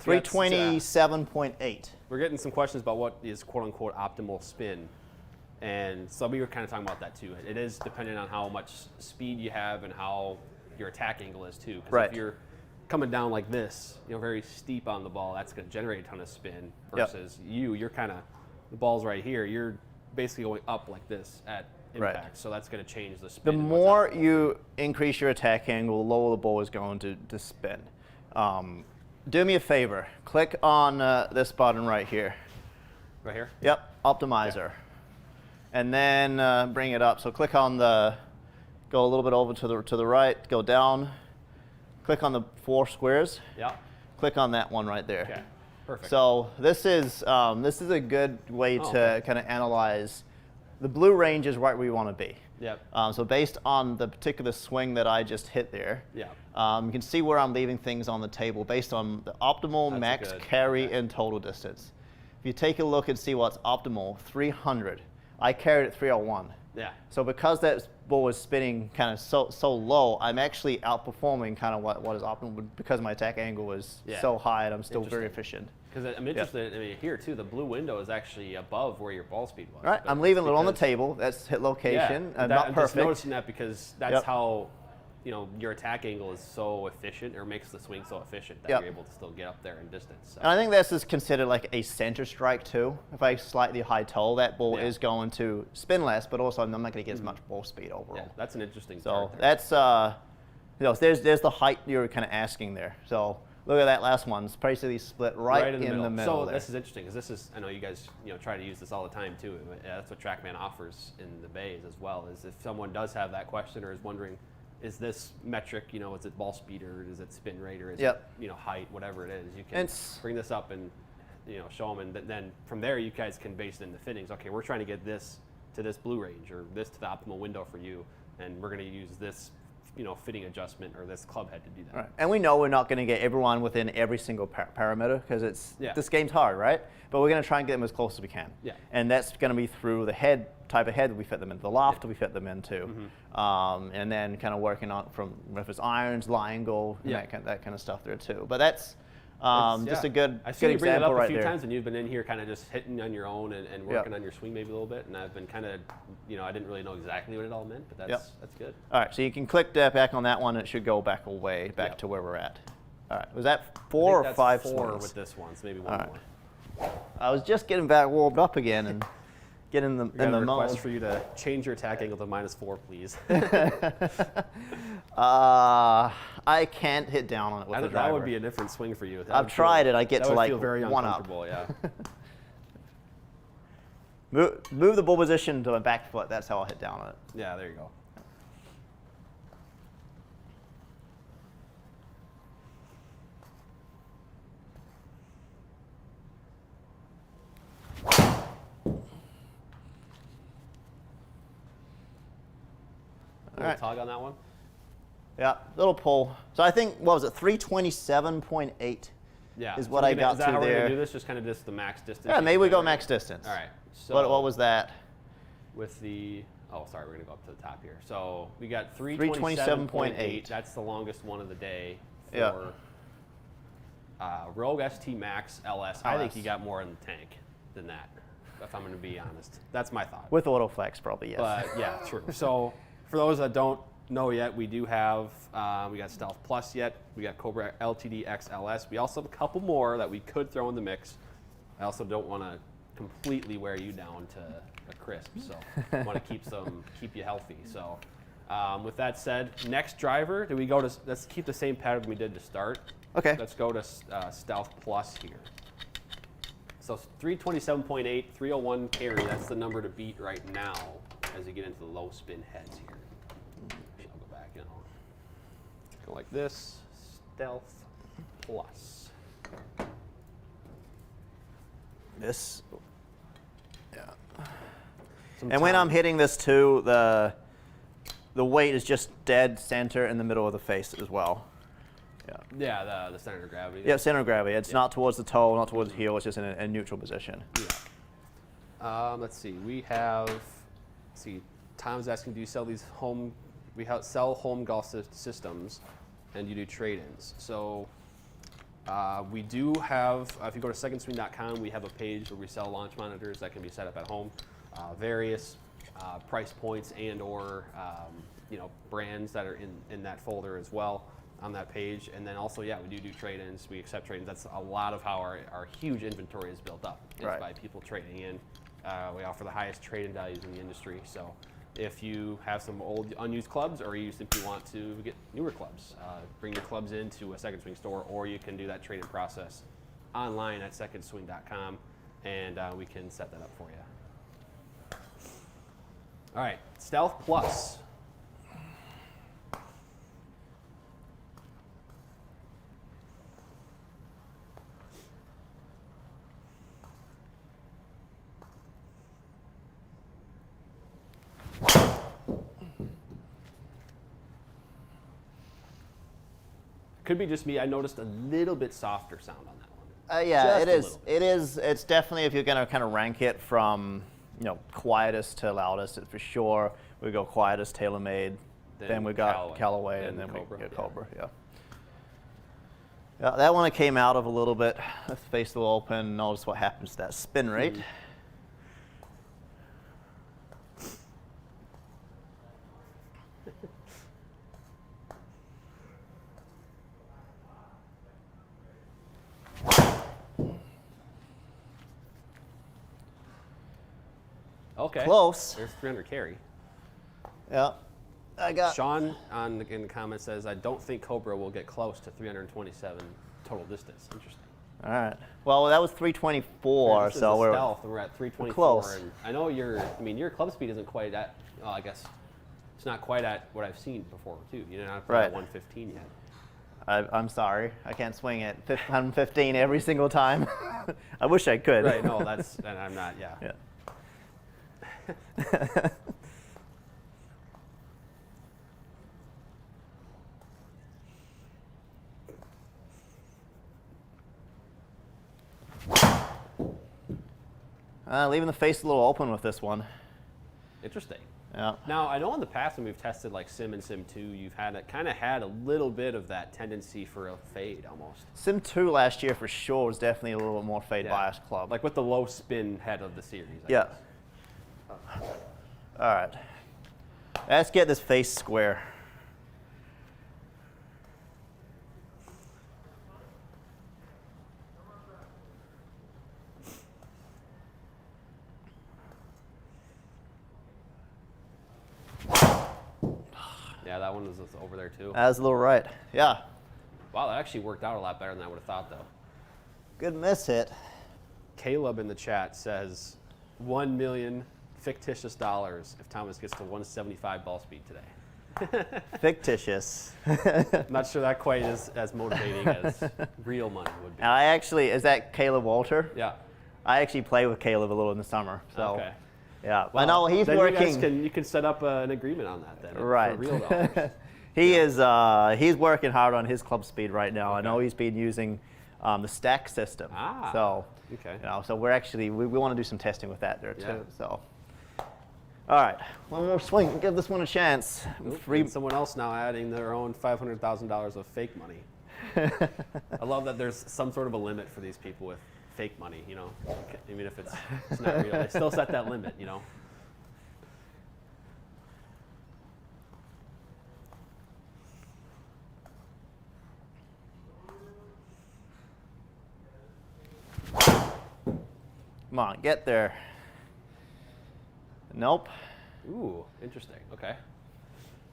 327.8. We're getting some questions about what is quote-unquote optimal spin. And so we were kind of talking about that too. It is dependent on how much speed you have and how your attack angle is too. Because if you're coming down like this, very steep on the ball, that's going to generate a ton of spin. Versus you're kind of, the ball's right here, you're basically going up like this at impact, so that's going to change the spin. The more you increase your attack angle, the lower the ball is going to spin. Do me a favor, click on this button right here. Right here? Yep, optimizer. And then bring it up. So click on go a little bit over to the right, go down, click on the 4 squares. Yeah. Click on that one right there. Okay, perfect. So this is a good way to kind of analyze. The blue range is right where you want to be. Yep. So based on the particular swing that I just hit there, yeah. You can see where I'm leaving things on the table based on the optimal max carry and total distance. If you take a look and see what's optimal, 300. I carried at 301. Yeah. So because that ball was spinning kind of so low, I'm actually outperforming kind of what is optimal because my attack angle was so high and I'm still very efficient. Because I'm interested, I mean, here too, the blue window is actually above where your ball speed was. Right, I'm leaving it on the table. That's hit location. Yeah, Not I'm perfect. just noticing that because that's how, your attack angle is so efficient, or makes the swing so efficient that you're able to still get up there in distance. So. And I think this is considered like a center strike too. If I slightly high toe, that ball is going to spin less, but also I'm not going to get as much ball speed overall. Yeah, that's an interesting. So that's there's the height you're kind of asking there. So look at that last one. It's basically split right in the middle. So this is interesting because this is, I know you guys try to use this all the time too. That's what Trackman offers in the bays as well. Is if someone does have that question or is wondering, is this metric, is it ball speed or is it spin rate or is it height, whatever it is, you can bring this up and show them, and then from there you guys can base it in the fittings. Okay, we're trying to get this to this blue range or this to the optimal window for you, and we're going to use this fitting adjustment or this club head to do that. Right. And we know we're not going to get everyone within every single parameter because this game's hard, right? But we're going to try and get them as close as we can. Yeah. And that's going to be through the type of head that we fit them into, the loft that we fit them into, and then kind of working on from if it's irons, lie angle, and that kind of stuff there too. But that's just a good I've seen you bring it up a few there. times, and you've been in here kind of just hitting on your own and working on your swing maybe a little bit, and I've been kind of, I didn't really know exactly what it all meant, but that's good. All right, so you can click that back on that one, and it should go back away, back to where we're at. All right, was that 4 or 5 4 swings? with this one, so maybe one more. I was just getting back warmed up again and getting in the request for you to change your attack angle to -4, please. I can't hit down on it with the driver. That would be a different swing for you. I've tried it. I get to like feel very 1 up. Yeah. Move the ball position to my back foot. That's how I'll hit down on it. Yeah, there you go. All right. Tog on that one? Yeah, little pull. So I think, what was it, 327.8 Yeah. is what I got Is that to how we're there. gonna do this? Just kind of just the max distance? Yeah, maybe we go max distance. All right. So What was that? with the, oh, sorry, we're gonna go up to the top here. So we got 327.8. 327.8. That's the longest one of the day for Yeah. Rogue ST Max LS. I think you got more in the tank than that, if I'm gonna be honest. That's my thought. With AutoFlex, probably, yes. But yeah, true. So for those that don't know yet, we do have, we got Stealth Plus yet. We got Cobra LTDxLS. We also have a couple more that we could throw in the mix. I also don't want to completely wear you down to a crisp, so I want to keep you healthy. So with that said, next driver, do we go to, let's keep the same pattern we did to start. Okay. Let's go to Stealth Plus here. So 327.8, 301 carry, that's the number to beat right now as you get into the low spin heads here. I'll go back, go like this, Stealth Plus. This, yeah. And when I'm hitting this too, the weight is just dead center in the middle of the face as well. Yeah. Yeah, the center of gravity. Yeah, center of gravity. It's not towards the toe, not towards the heel. It's just in a neutral position. Yeah. Let's see. We have. Let's see. Tom's asking, do you sell these home? We sell home golf systems, and you do trade-ins. So we do have. If you go to secondswing.com, we have a page where we sell launch monitors that can be set up at home. Various price points and/or brands that are in that folder as well on that page. And then also, yeah, we do trade-ins. We accept trade-ins. That's a lot of how our huge inventory is built up, is by people trading in. We offer the highest trade-in values in the industry. So if you have some old unused clubs, or you simply want to get newer clubs, bring your clubs into a Second Swing store, or you can do that trade-in process online at secondswing.com, and we can set that up for you. All right, Stealth Plus. Could be just me. I noticed a little bit softer sound on that one. Yeah, Just it a is. little bit. It is. It's definitely, if you're going to kind of rank it from quietest to loudest, for sure we go quietest, TaylorMade, then we got Callaway, and then Cobra. we get Cobra. Yeah. Yeah, that one I came out of a little bit. Let's face the open. Notice what happens to that spin rate. Okay. Close. There's 300 carry. Yeah. I got. Sean in the comments says, I don't think Cobra will get close to 327 total distance. Interesting. All right. Well, that was 324, This is so a we're stealth, and we're at 324. close. And I know your club speed isn't quite at, I guess, it's not quite at what I've seen before, too. You're not at 115 yet. I'm sorry. I can't swing it 115 every single time. I wish I could. Right, no, and I'm not, yeah. Yeah. Leaving the face a little open with this one. Interesting. Yeah. Now, I know in the past when we've tested like Sim and Sim 2, you've had a little bit of that tendency for a fade almost. Sim 2 last year for sure was definitely a little bit more fade biased club. Like with the low spin head of the series. I yeah. guess. All right. Let's get this face square. Yeah, that one was over there too. That was a little right. Yeah. Wow, that actually worked out a lot better than I would have thought though. Good miss hit. Caleb in the chat says 1 million fictitious dollars if Thomas gets to 175 ball speed today. Fictitious. I'm not sure that quite is as motivating as real money would be. Now, is that Caleb Walter? Yeah. I actually play with Caleb a little in the summer. So, Okay. yeah. I know he's then working. You can set up an agreement on that then. Right. For real dollars. He is. He's working hard on his club speed right now. Okay. I know he's been using the stack system. Ah. So, Okay. So we're actually we want to do some testing with that there too. Yeah. So, all right, one more swing. Give this one a chance. And someone else now adding their own $500,000 of fake money. I love that there's some sort of a limit for these people with fake money. You know, even if it's not real, they still set that limit. You know. Come on, get there. Nope. Ooh, interesting. Okay.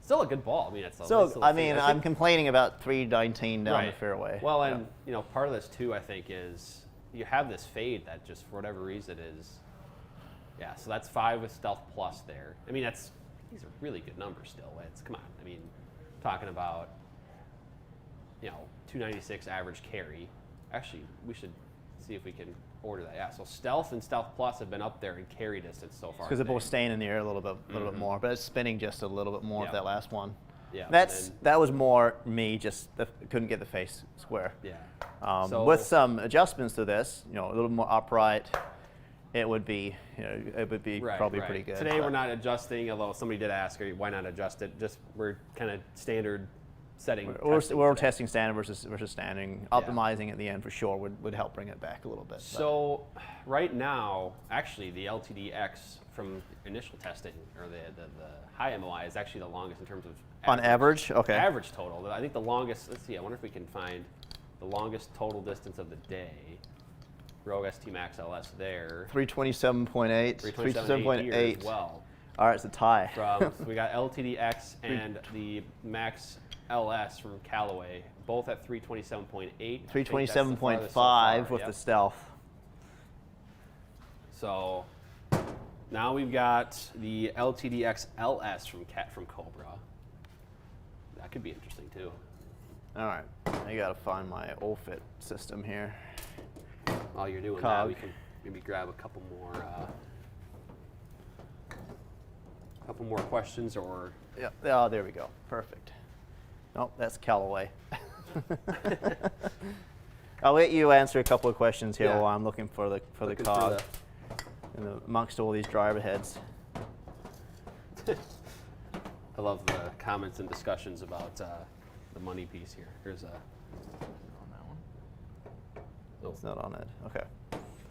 Still a good ball. I mean, it's So, still I mean, I'm complaining about 319 down right. the fairway. Well, and you know, part of this too, I think, is you have this fade that just for whatever reason is, yeah. So that's 5 with Stealth Plus there. I mean, these are really good numbers still. It's come on. I mean, talking about 296 average carry. Actually, we should see if we can order that. Yeah. So Stealth and Stealth Plus have been up there in carry distance so far. Because they're both staying in the air a little bit more, but it's spinning just a little bit more with that last one. Yeah. That was more me, just couldn't get the face square. Yeah. With some adjustments to this, a little more upright, it would be, probably pretty good. Today we're not adjusting, although somebody did ask, why not adjust it? Just we're kind of standard setting. We're testing standard versus standing. Optimizing at the end for sure would help bring it back a little bit. So right now, actually, the LTDx from initial testing, or the high MOI, is actually the longest in terms of on average. Okay. Average total. I think the longest. Let's see. I wonder if we can find the longest total distance of the day. Rogue ST Max LS there. 327.8. 327.8 as well. All right, it's a tie. So we got LTDx and the Max LS from Callaway, both at 327.8. 327.5 with the Stealth. So now we've got the LTDxLS from Cobra. That could be interesting too. All right, I gotta find my OFIT system here. While you're doing that, we can maybe grab a couple more questions or. Yeah. Oh, there we go. Perfect. Nope, that's Callaway. I'll let you answer a couple of questions here while I'm looking for the cog amongst all these driver heads. I love the comments and discussions about the money piece here. Here's a. On that one. Oh. It's not on it. Okay.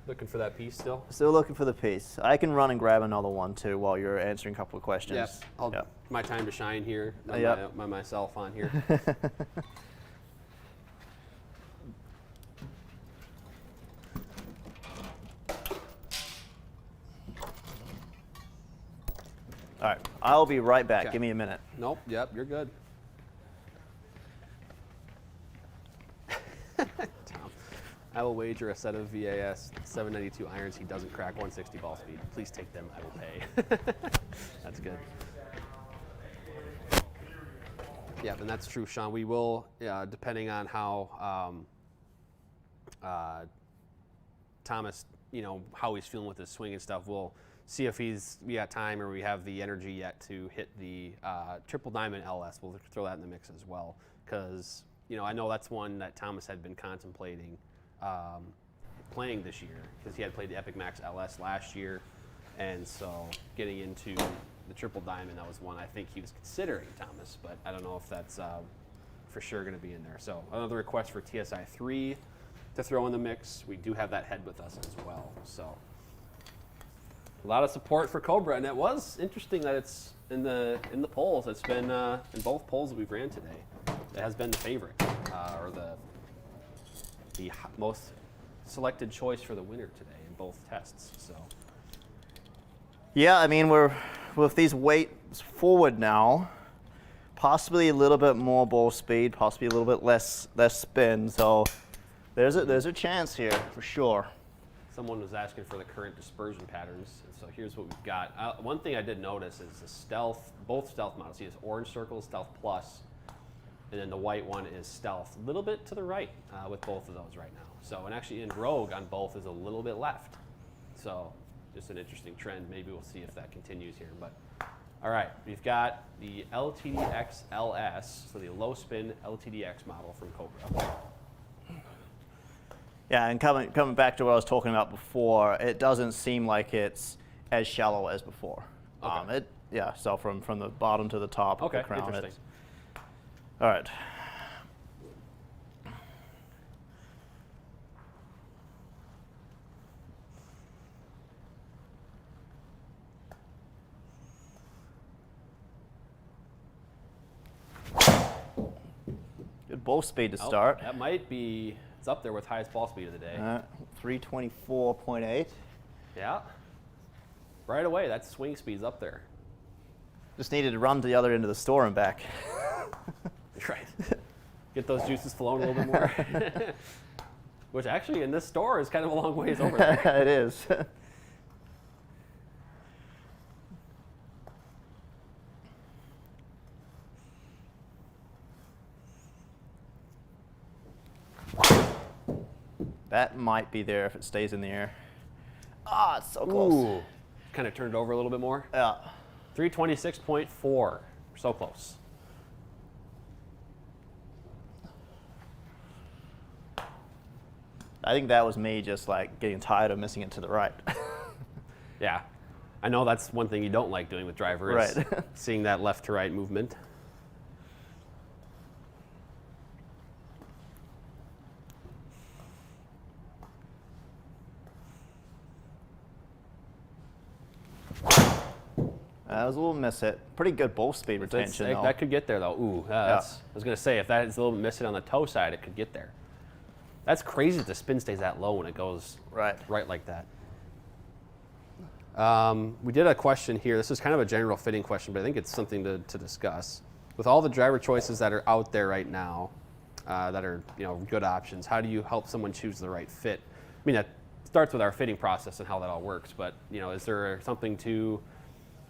Looking for that piece still? Still looking for the piece. I can run and grab another one too while you're answering a couple of questions. Yep. My time to shine here. Myself on here. All right, I'll be right back. Give me a minute. Nope. Yep. You're good. I will wager a set of VAS 792 irons he doesn't crack 160 ball speed. Please take them. I will pay. That's good. Yeah, and that's true, Sean. We will, depending on how Thomas, how he's feeling with his swing and stuff, we'll see if we got time or we have the energy yet to hit the Triple Diamond LS. We'll throw that in the mix as well, because I know that's one that Thomas had been contemplating playing this year, because he had played the Epic Max LS last year, and so getting into the Triple Diamond, that was one I think he was considering, Thomas, but I don't know if that's for sure going to be in there. So another request for TSI 3 to throw in the mix. We do have that head with us as well. So a lot of support for Cobra, and it was interesting that it's in the polls. It's been in both polls that we've ran today. It has been the favorite, or the most selected choice for the winner today in both tests. So. Yeah, I mean, we're with these weights forward now, possibly a little bit more ball speed, possibly a little bit less spin. So there's a chance here for sure. Someone was asking for the current dispersion patterns, and so here's what we've got. One thing I did notice is the Stealth, both Stealth models. See, this orange circle is Stealth Plus, and then the white one is Stealth. A little bit to the right with both of those right now. So, and actually in Rogue on both is a little bit left. So just an interesting trend. Maybe we'll see if that continues here. But All right, we've got the LTDxLS, so the low spin LTDx model from Cobra. Yeah, and coming back to what I was talking about before, it doesn't seem like it's as shallow as before. Okay. So from the bottom to the top of the crown. Interesting. All right. Good ball speed to start. That might be, it's up there with highest ball speed of the day. 324.8. Yeah. Right away, that swing speed's up there. Just needed to run to the other end of the store and back. Right. Get those juices flowing a little bit more. Which actually in this store is kind of a long ways over there. It is. That might be there if it stays in the air. Ah, it's so close. Ooh. Kind of turned it over a little bit more. Yeah. 326.4. So close. I think that was me just like getting tired of missing it to the right. Yeah. I know that's one thing you don't like doing with driver is Right. seeing that left to right movement. That was a little miss it. Pretty good ball speed retention though. That could get there though. Ooh, I was going to say if that is a little miss it on the toe side, it could get there. That's crazy that the spin stays that low when it goes right like that. We did a question here. This is kind of a general fitting question, but I think it's something to discuss. With all the driver choices that are out there right now, that are good options, how do you help someone choose the right fit? I mean, that starts with our fitting process and how that all works. But is there something to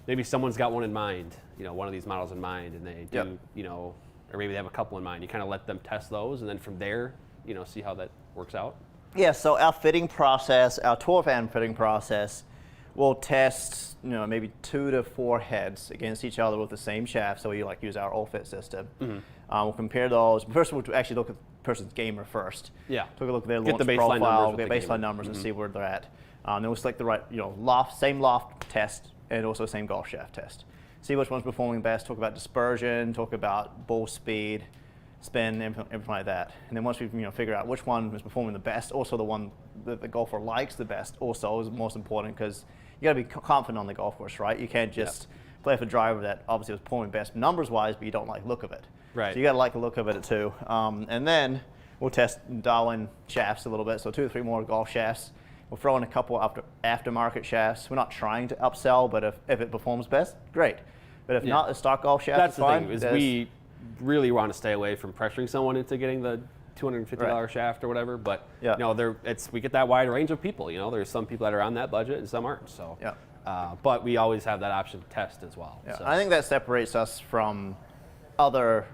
maybe someone's got one in mind, one of these models in mind, and they do, or maybe they have a couple in mind. You kind of let them test those, and then from there, see how that works out. Yeah, so our fitting process, our tour van fitting process, we'll test, maybe 2 to 4 heads against each other with the same shaft. So we use our all-fit system. Mm-hmm. We'll compare those. First, we'll actually look at the person's gamer first. Yeah. Take a look at their Get launch the baseline profile, numbers get baseline numbers, and see where they're at. Then we'll select the right, same loft test, and also same golf shaft test. See which one's performing best. Talk about dispersion. Talk about ball speed, spin, everything like that. And then once we've figured out which one is performing the best, also the one that the golfer likes the best, also is most important because you got to be confident on the golf course, right? You can't just play for a driver that obviously was performing best numbers-wise, but you don't like the look of it. Right. So you got to like the look of it too. And then we'll test and dial in shafts a little bit. So 2 or 3 more golf shafts. We'll throw in a couple aftermarket shafts. We're not trying to upsell, but if it performs best, great. But if not, the stock golf shaft That's is fine. That's the thing, is we really want to stay away from pressuring someone into getting the $250 shaft or whatever. But we get that wide range of people. There's some people that are on that budget and some aren't. So, but we always have that option to test as well. Yeah. So. I think that separates us from other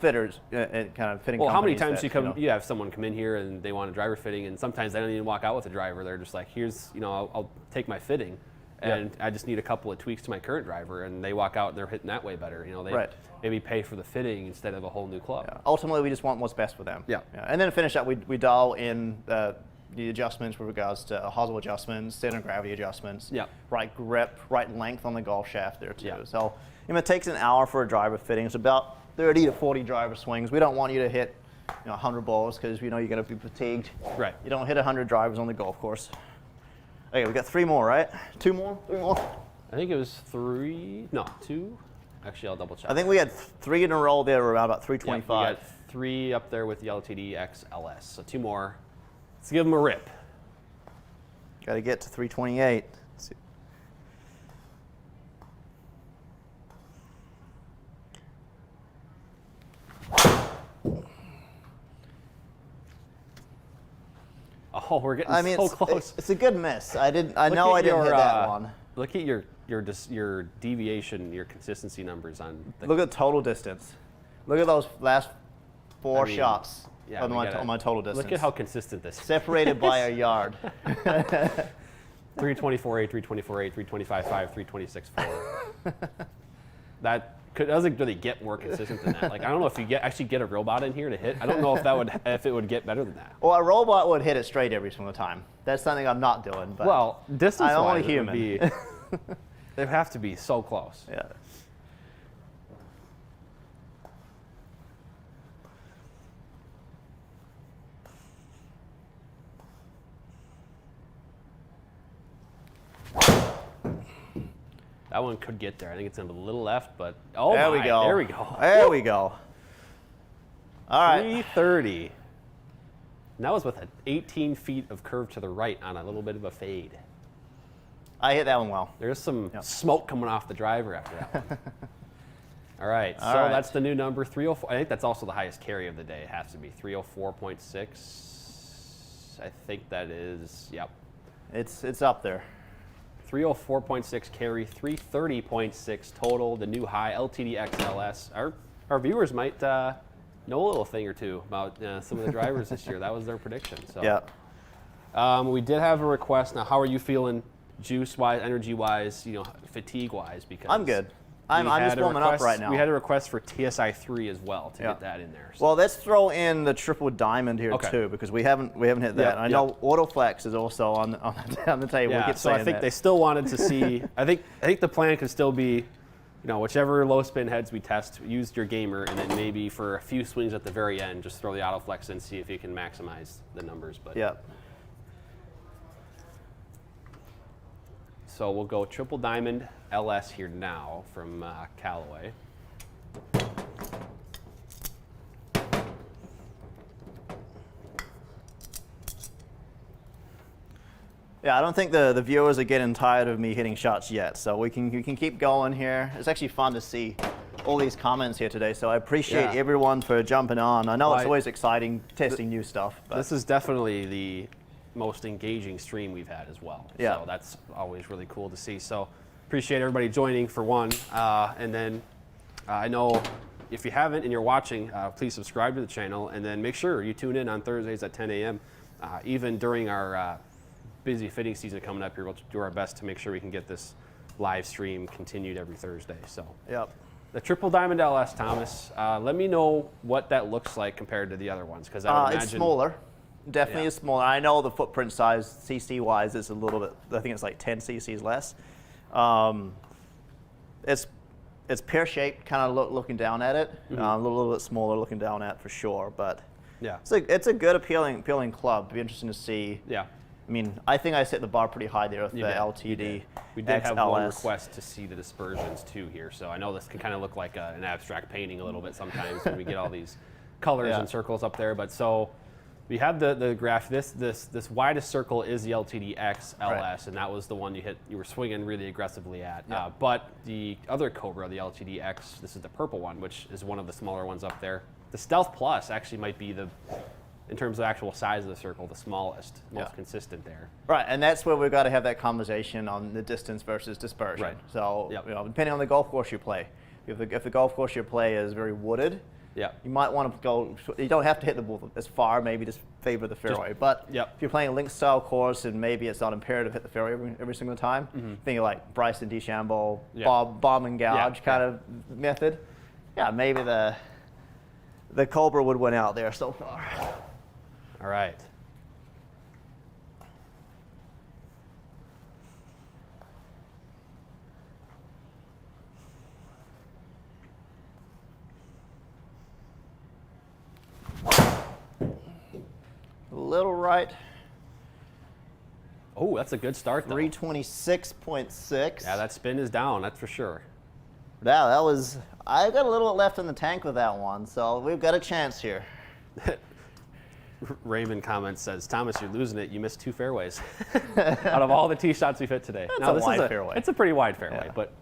fitters and kind of fitting. Well, how many companies times you have someone come in here and they want a driver fitting, and sometimes they don't even walk out with a driver. They're just like, here's, I'll take my fitting, and I just need a couple of tweaks to my current driver, and they walk out and they're hitting that way better. They maybe pay for the fitting instead of a whole new club. Yeah. Ultimately, we just want what's best for them. Yeah. And then to finish up, we dial in the adjustments with regards to hosel adjustments, center of gravity adjustments, right grip, right length on the golf shaft there too. Yeah. So it takes an hour for a driver fitting. It's about 30 to 40 driver swings. We don't want you to hit 100 balls because we know you're going to be fatigued. Right. You don't hit 100 drivers on the golf course. Okay, we got 3 more, right? 2 more? 3 more? I think it was 3. No, 2. Actually, I'll double check. I think we had 3 in a row there around about 325. Yeah, we got 3 up there with the LTDxLS. So 2 more. Let's give them a rip. Got to get to 328. Let's see. Oh, we're getting so close. It's a good miss. I know I didn't hit that one. Look at your deviation, your consistency numbers on. Look at total distance. Look at those last 4 shots on my total distance. Look at how consistent this is. Separated by a yard. 324.8, 324.8, 325.5, 326.4. doesn't really get more consistent than that. Like I don't know if you actually get a robot in here to hit. I don't know if it would get better than that. Well, a robot would hit it straight every single time. That's something I'm not doing. But well, distance-wise, I'm only human. They have to be so close. Yeah. That one could get there. I think it's in the little left, but there we go. There we go. There we go. All right. 330. And that was with 18 feet of curve to the right on a little bit of a fade. I hit that one well. There's some smoke coming off the driver after that one. All right, so that's the new number, 304. I think that's also the highest carry of the day. It has to be 304.6. I think that is, yep. It's up there. 304.6 carry, 330.6 total, the new high, LTDxLS. Our viewers might know a little thing or two about some of the drivers this year. That was their prediction. So. Yeah. We did have a request. Now, how are you feeling juice-wise, energy-wise, fatigue-wise? Because I'm good. I'm just warming up right now. We had a request for TSI 3 as well to get that in there. So. Well, let's throw in the triple diamond here too, because we haven't hit that. I know Autoflex is also on the table. Yeah, so I think they still wanted to see. I think the plan could still be, whichever low spin heads we test, use your gamer, and then maybe for a few swings at the very end, just throw the Autoflex in, see if you can maximize the numbers. But yeah. So we'll go triple diamond LS here now from Callaway. Yeah, I don't think the viewers are getting tired of me hitting shots yet, so we can keep going here. It's actually fun to see all these comments here today, so I appreciate everyone for jumping on. I know it's always exciting testing new stuff. But this is definitely the most engaging stream we've had as well. Yeah. So that's always really cool to see. So appreciate everybody joining for one. And then I know if you haven't and you're watching, please subscribe to the channel, and then make sure you tune in on Thursdays at 10 a.m. Even during our busy fitting season coming up here, we'll do our best to make sure we can get this live stream continued every Thursday. So the triple diamond LS, Thomas, let me know what that looks like compared to the other ones, because I would imagine it's smaller. Definitely is smaller. I know the footprint size, CC-wise, is a little bit, I think it's like 10 CCs less. It's pear-shaped, kind of looking down at it. A little bit smaller looking down at for sure, but it's a good, appealing club. It'd be interesting to see. Yeah. I mean, I think I set the bar pretty high there with the LTD. We did have one request to see the dispersions too here, so I know this can kind of look like an abstract painting a little bit sometimes when we get all these colors and circles up there, but so. We have the graph. This widest circle is the LTDxLS, and that was the one you were swinging really aggressively at. But the other Cobra, the LTDx, this is the purple one, which is one of the smaller ones up there. The Stealth Plus actually might be in terms of actual size of the circle, the smallest, most consistent there. Right, and that's where we've got to have that conversation on the distance versus dispersion. Right. So depending on the golf course you play, if the golf course you play is very wooded, you might want to go. You don't have to hit the ball as far. Maybe just favor the fairway. But if you're playing a links style course and maybe it's not imperative to hit the fairway every single time, thinking like Bryson DeChambeau, bomb and gouge kind of method. Yeah, maybe the Cobra would win out there so far. All right. A little right. Oh, that's a good start, though. 326.6. Yeah, that spin is down, that's for sure. Yeah, that was, I got a little bit left in the tank with that one, so we've got a chance here. Raymond comments, says, Thomas, you're losing it. You missed 2 fairways out of all the tee shots we've hit today. That's a wide fairway. It's a pretty wide fairway, but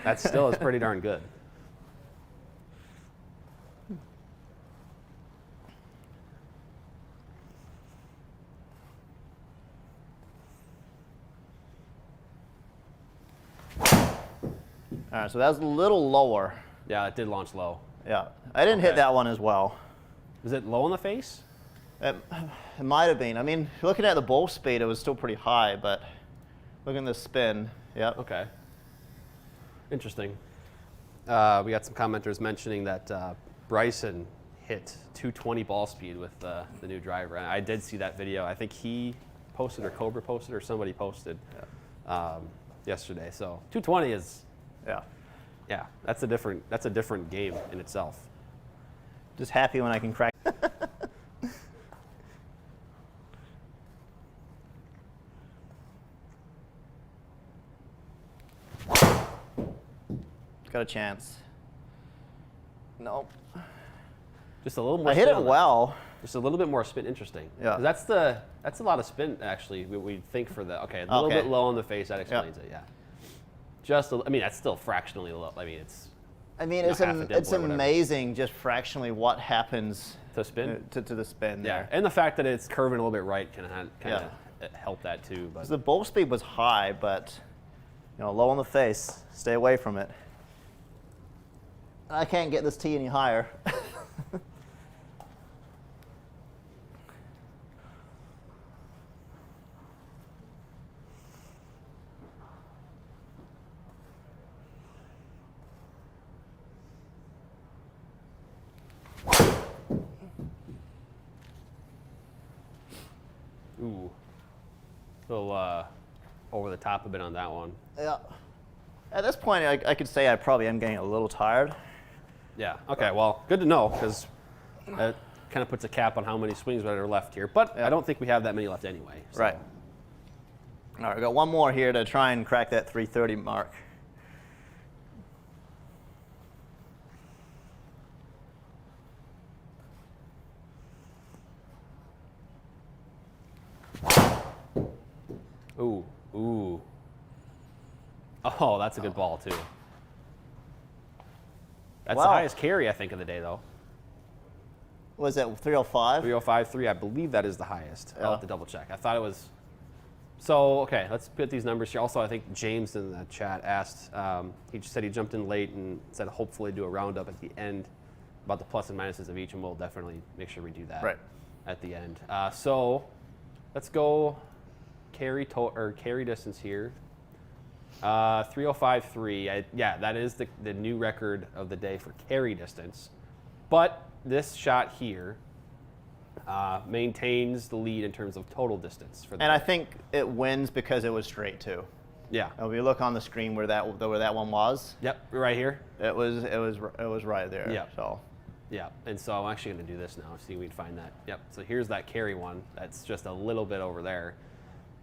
that still is pretty darn good. All right, so that was a little lower. Yeah, it did launch low. Yeah, I didn't hit that one as well. Was it low in the face? It might have been. I mean, looking at the ball speed, it was still pretty high, but looking at the spin, Okay. Interesting. We got some commenters mentioning that Bryson hit 220 ball speed with the new driver. And I did see that video. I think he posted, or Cobra posted, or somebody posted yesterday. So 220 is, yeah, that's a different game in itself. Just happy when I can crack. Got a chance. Nope. Just a little more. I hit it well. Just a little bit more spin. Interesting. Yeah. 'Cause that's a lot of spin actually. We think for the a little bit low on the face. That explains it. Yeah. Just I mean that's still fractionally low. I mean it's. It's amazing just fractionally what happens to spin to the spin. Yeah, there. and the fact that it's curving a little bit right can kind of help that too. But the ball speed was high, but low on the face. Stay away from it. I can't get this tee any higher. Ooh, a little over the top a bit on that one. Yeah. At this point, I could say I probably am getting a little tired. Yeah. Okay. Well, good to know because that kind of puts a cap on how many swings that are left here. But I don't think we have that many left anyway. So. Right. All right, we got one more here to try and crack that 330 mark. Ooh, ooh. Oh, that's a good ball too. That's the highest carry I think of the day though. Was it 305? 305.3, I believe that is the highest. I'll have to double check. I thought it was. So, okay, let's put these numbers here. Also, I think James in the chat asked, he just said he jumped in late and said hopefully do a roundup at the end about the plus and minuses of each, and we'll definitely make sure we do that at the end. So, let's go carry distance here. 305.3. Yeah, that is the new record of the day for carry distance. But this shot here maintains the lead in terms of total distance for the And I think it wins because it was straight too. Yeah. If you look on the screen where that one was. Yep, right here. It was right there. Yeah. So. Yeah, and so I'm actually going to do this now. See if we can find that. Yep. So here's that carry one. That's just a little bit over there,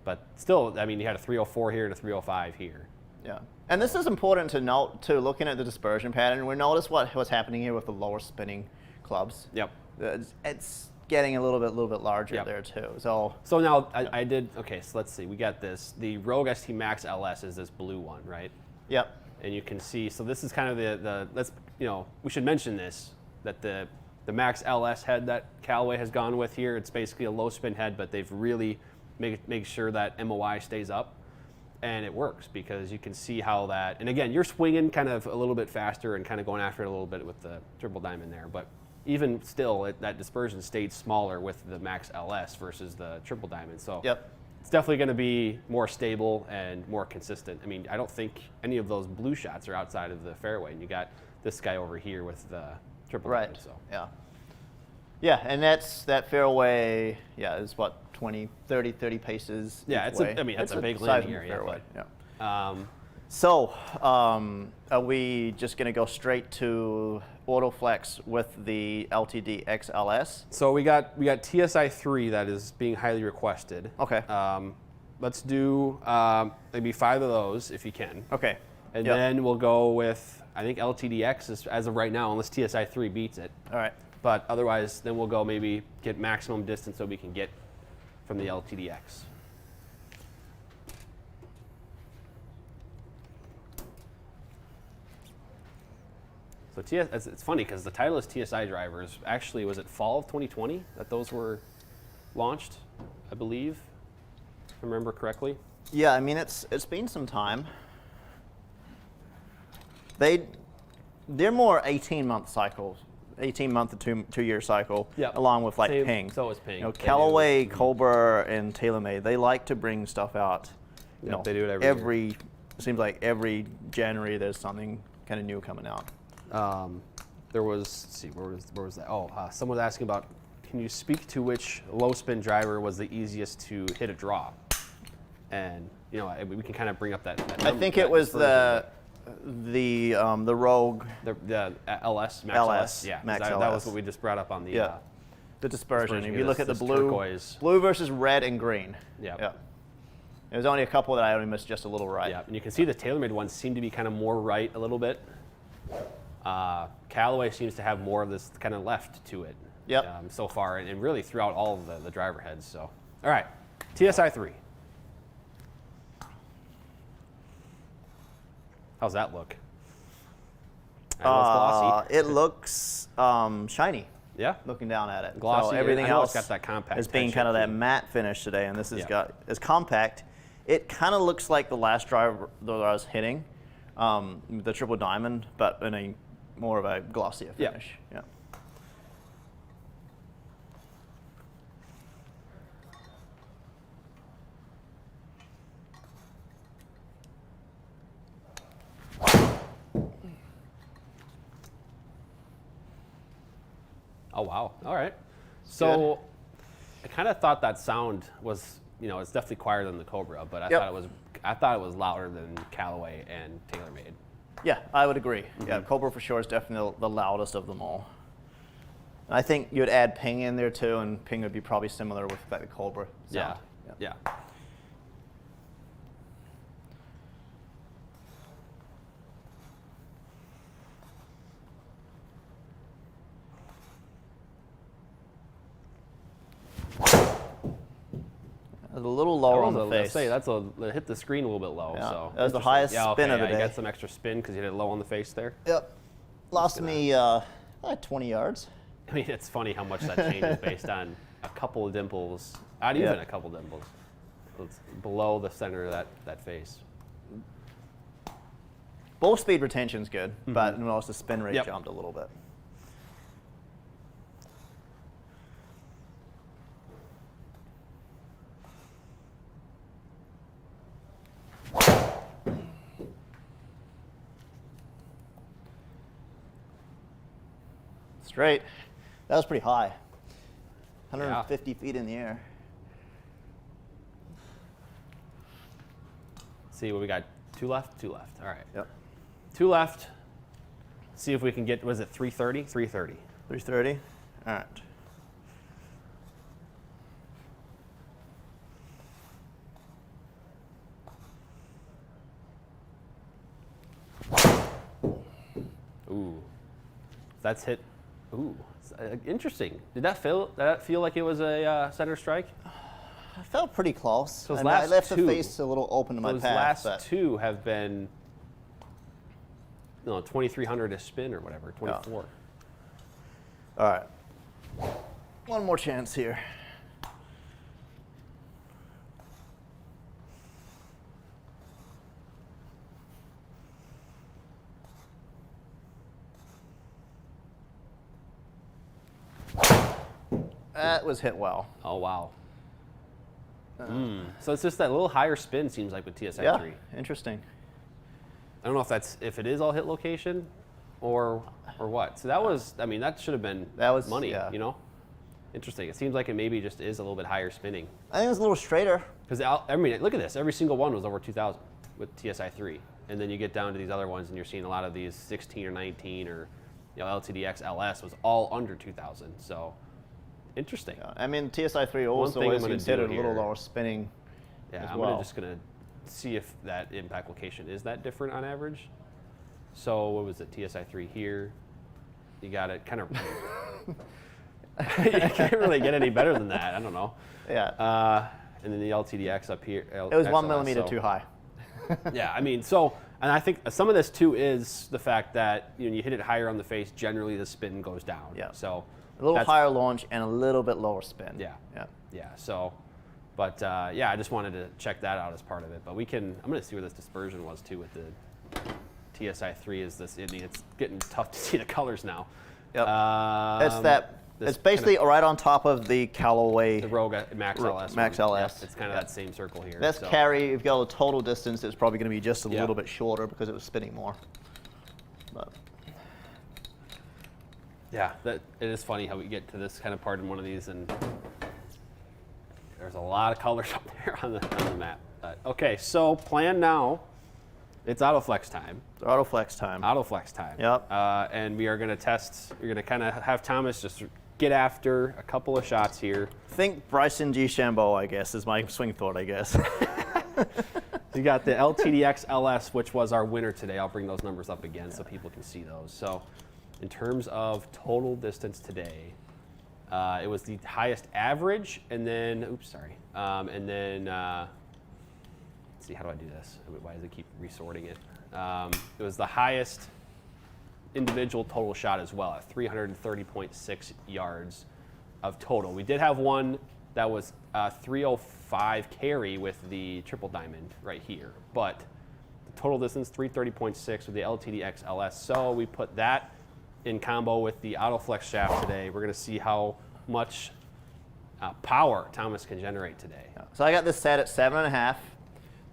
but still, I mean, you had a 304 here and a 305 here. Yeah. And this is important to note too. Looking at the dispersion pattern, we notice what's happening here with the lower spinning clubs. Yep. It's getting a little bit larger there too. So now I did, okay, so let's see. We got this. The Rogue ST Max LS is this blue one, right? Yep. And you can see, so this is kind of the let's, we should mention this, that the Max LS head that Callaway has gone with here, it's basically a low spin head, but they've really made sure that MOI stays up. And it works because you can see how that, and again, you're swinging kind of a little bit faster and kind of going after it a little bit with the triple diamond there, but even still, that dispersion stayed smaller with the Max LS versus the triple diamond. So it's definitely going to be more stable and more consistent. I mean, I don't think any of those blue shots are outside of the fairway, and you got this guy over here with the triple diamond. So. Yeah, and that fairway, is what, 30 paces. Yeah, it's a big landing area. Fairway. Yeah. So, are we just going to go straight to AutoFlex with the LTDxLS? So we got TSI 3 that is being highly requested. Okay. Let's do maybe 5 of those if you can. Okay. And then we'll go with, I think LTDx is, as of right now, unless TSI 3 beats it. All right. But otherwise, then we'll go maybe get maximum distance so we can get from the LTDx. So it's funny because the Titleist TSI drivers, actually, was it fall of 2020 that those were launched, I believe, if I remember correctly? Yeah, I mean, it's been some time. They're more 18-month cycles. 18-month to 2-year cycle, along with Ping. So is Ping. Callaway, Cobra, and TaylorMade, they like to bring stuff out. They do it every year. Seems like every January there's something kind of new coming out. There was, let's see, where was that? Oh, someone was asking about, can you speak to which low spin driver was the easiest to hit a draw? And we can kind of bring up that I think it was the Rogue. The LS, Max LS, yeah. Max that LS. was what we just brought up on the the dispersion. If you yeah, look at the this blue, turquoise. blue versus red and green. Yeah. There's only a couple that I only missed just a little right. Yeah, and you can see the TaylorMade ones seem to be kind of more right a little bit. Callaway seems to have more of this kind of left to it. Yep. So far, and really throughout all of the driver heads. So, all right, TSI 3. How's that look? I know it's glossy. It looks shiny. Yeah. Looking down at it. Glossy. So everything I know else it's got that compact is being texture kind of that too. matte finish today, and this has Yeah. got it's compact. It kind of looks like the last driver that I was hitting, the triple diamond, but in a more of a glossier Yeah. finish. Yeah. Oh wow! All right. So, I kind of thought that sound was, it's definitely quieter than the Cobra, but I thought it was louder than Callaway and TaylorMade. Yeah, I would agree. Mm-hmm. Yeah, Cobra for sure is definitely the loudest of them all. And I think you'd add ping in there too, and ping would be probably similar with that Cobra sound. Yeah. A little lower on the face. Let's say hit the screen a little bit low. Yeah, So that was the highest spin of the You day. got some extra spin because you hit it low on the face there. Yep. Lost me 20 yards. I mean, it's funny how much that changes based on a couple of dimples, not even a couple dimples. It's below the center of that face. Ball speed retention's good, but notice the spin rate Yep. jumped a little bit. Straight. That was pretty high. 150 feet in the air. See what we got. Two left. All right. Yep. 2 left. See if we can get, was it 330? 330. 330. All right. Ooh. That's hit. Ooh. Interesting. Did that feel like it was a center strike? I felt pretty close. Those I last left two- the face a little open to my Those path. last but 2 have been 2,300 a spin or whatever, 24. All right. One more chance here. That was hit well. Oh, wow. So it's just that little higher spin seems like with TSI 3. Interesting. I don't know if it is all hit location or what. So that was, that should have been money, yeah. Interesting. It seems like it maybe just is a little bit higher spinning. I think it was a little straighter. Because, look at this. Every single one was over 2,000 with TSI 3. And then you get down to these other ones and you're seeing a lot of these 16 or 19 or LTDxLS was all under 2,000. So interesting. Yeah. TSI 3 also thing I'm was gonna considered a do little here- lower spinning Yeah, as I'm well. just going to see if that impact location is that different on average. So what was it? TSI 3 here. You got it kind of. You can't really get any better than that. I don't know. Yeah. And then the LTDx up here. It was 1 XLS, millimeter so- too high. Yeah, and I think some of this too is the fact that you hit it higher on the face, generally the spin goes down. Yeah. So A little that's- higher launch and a little bit lower spin. Yeah. Yeah. Yeah. So, but I just wanted to check that out as part of it. But I'm going to see where this dispersion was too with the TSI 3. It's getting tough to see the colors now. Yep. this It's basically right on top of the Callaway. The Rogue Max LS. Max one. LS. Yep, it's kind of that same circle here. That's so. carry. If you got a total distance, it's probably going to be just a Yeah. little bit shorter because it was spinning more. But yeah, it is funny how we get to this kind of part in one of these, and there's a lot of colors up there on the map. But, okay, so plan now. It's autoflex time. it's autoflex time. Autoflex time. Yep. And we are going to test. You're going to kind of have Thomas just get after a couple of shots here. Think Bryson DeChambeau, I guess, is my swing thought, I guess. You got the LTDxLS, which was our winner today. I'll bring those numbers up again so people can see those. So in terms of total distance today, it was the highest average, and then, and then, let's see, how do I do this? Why does it keep resorting it? It was the highest individual total shot as well at 330.6 yards of total. We did have one that was 305 carry with the triple diamond right here, but the total distance 330.6 with the LTDxLS. So we put that in combo with the autoflex shaft today. We're going to see how much power Thomas can generate today. So I got this set at 7.5.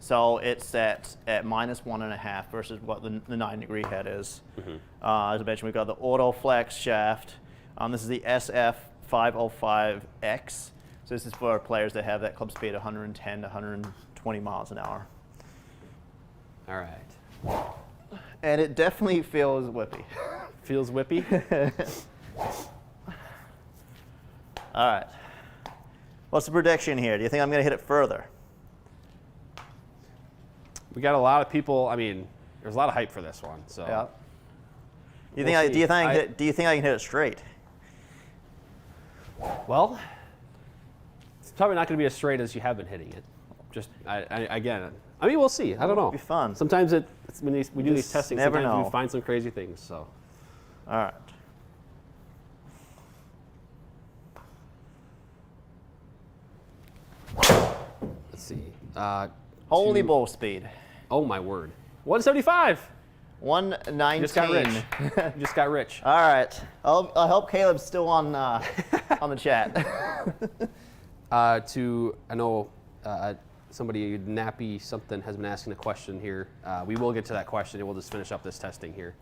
So it's set at -1.5 versus what the 9-degree head is. As I mentioned, we've got the autoflex shaft. This is the SF505X. So this is for players that have that club speed 110 to 120 miles an hour. All right. And it definitely feels whippy. Feels whippy? All right. What's the prediction here? Do you think I'm going to hit it further? We got a lot of people. I mean, there's a lot of hype for this one. So. Yeah. Do you We'll think? see. Do you think I can hit it straight? Well, it's probably not going to be as straight as you have been hitting it. Just again, I mean, we'll see. I don't know. It'll be fun. Sometimes it's when we do these testing. never Sometimes know. we find some crazy things. So. All right. Let's see. Holy ball speed. Oh my word. 175. 119. Just got rich. Just got rich. All right. I hope Caleb's still on on the chat. I know somebody, Nappy something, has been asking a question here. We will get to that question, and we'll just finish up this testing here.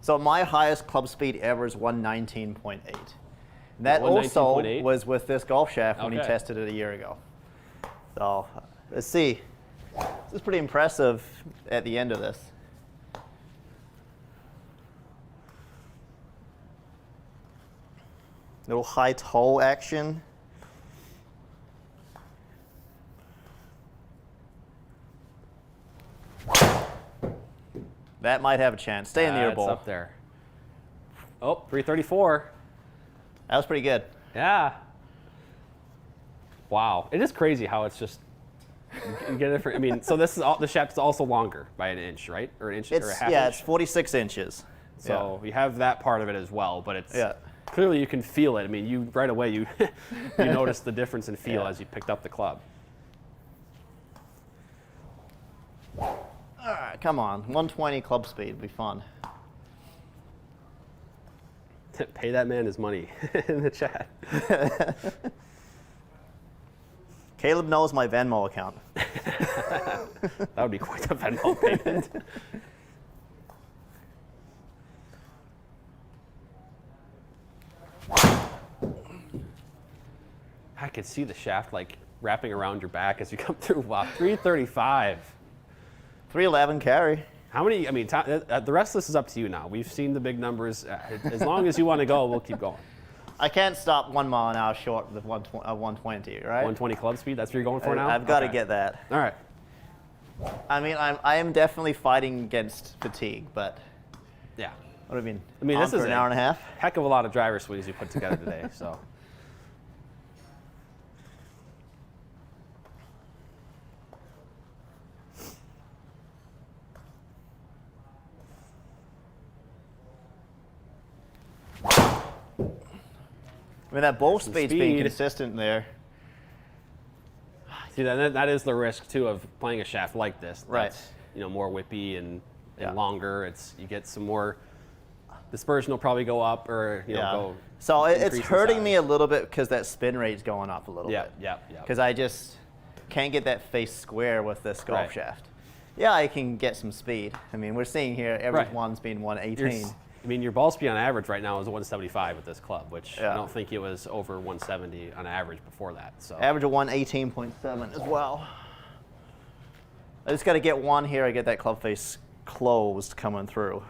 So my highest club speed ever is 119.8. That also 119.8? was with this golf shaft when he Okay. tested it a year ago. So let's see. This is pretty impressive at the end of this. Little high toe action. That might have a chance. Stay in the air It's ball. up there. Oh, 334. That was pretty good. Yeah. Wow. It is crazy how it's just you get it for, I mean, so this is the shaft is also longer by an inch, right? Or an inch or a half inch. It's 46 inches. So you have that part of it as well, but it's Yeah. clearly you can feel it. I mean, you right away you you notice the difference in feel Yeah. as you picked up the club. All right, come on. 120 club speed would be fun. Pay that man his money in the chat. Caleb knows my Venmo account. That would be quite a Venmo payment. I could see the shaft like wrapping around your back as you come through. Wow, 335. 311 carry. How many? I mean, the rest of this is up to you now. We've seen the big numbers. As long as you want to go, we'll keep going. I can't stop 1 mile an hour short of 120, right? 120 club speed. That's what you're going for now. I've got to Okay. get that. All right. I mean, I am definitely fighting against fatigue, but Yeah. what do I mean? I mean, On this for is an hour and a half. Heck of a lot of driver swings you put together today. So. I mean, that ball speed's being speed. consistent there. See, that is the risk too of playing a shaft like this. Right. That's, more whippy and Yeah. longer. You get some more dispersion will probably go up or go. So it's increase in hurting size. me a little bit because that spin rate's going up a little Yeah, bit. yeah. Because I just can't get that face square with this golf Right. shaft. Yeah, I can get some speed. I mean, we're seeing here everyone's been 118. I mean, your ball speed on average right now is 175 with this club, which Yeah. I don't think it was over 170 on average before that. So Average of 118.7 as well. I just got to get one here. I get that club face closed coming through.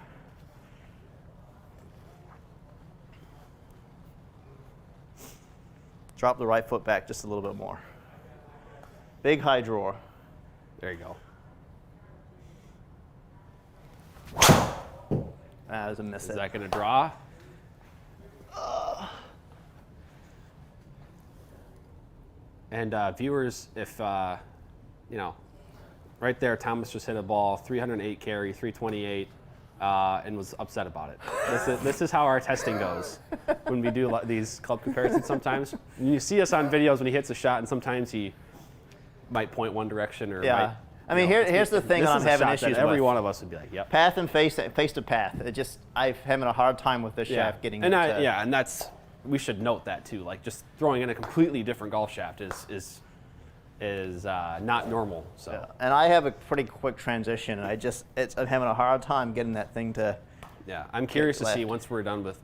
Drop the right foot back just a little bit more. Big high drawer. there you go. That was a miss. Is that going to draw? And viewers, if you know, right there, Thomas just hit a ball, 308 carry, 328, and was upset about it. This is how our testing goes when we do these club comparisons. Sometimes you see us on videos when he hits a shot, and sometimes he might point one direction or Yeah. I mean, here's the thing that I'm having issues with. Every one of us would be like, yep. Path and face to path. I'm having a hard time with this shaft getting. And and that's, we should note that too. Like just throwing in a completely different golf shaft is not normal. So. Yeah. And I have a pretty quick transition, and I'm having a hard time getting that thing to. Yeah, I'm curious to see once we're done with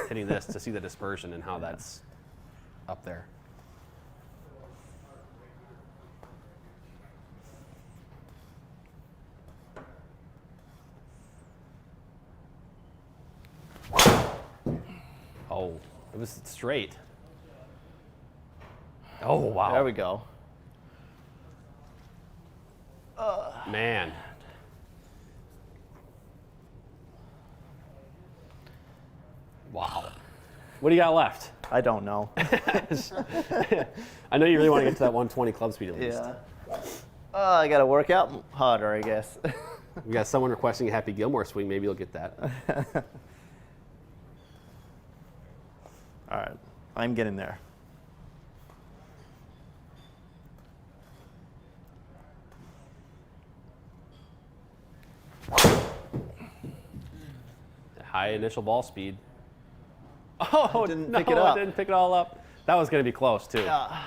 hitting this to see the dispersion and how that's up there. Oh, it was straight. Oh, wow. There we go. Man. Wow. What do you got left? I don't know. I know you really want to get to that 120 club speed at least. Yeah. I got to work out harder, I guess. We got someone requesting a Happy Gilmore swing. Maybe you'll get that. All right. I'm getting there. High initial ball speed. Oh, Didn't no, pick it up. I didn't pick it all up. That was going to be close, too. Yeah.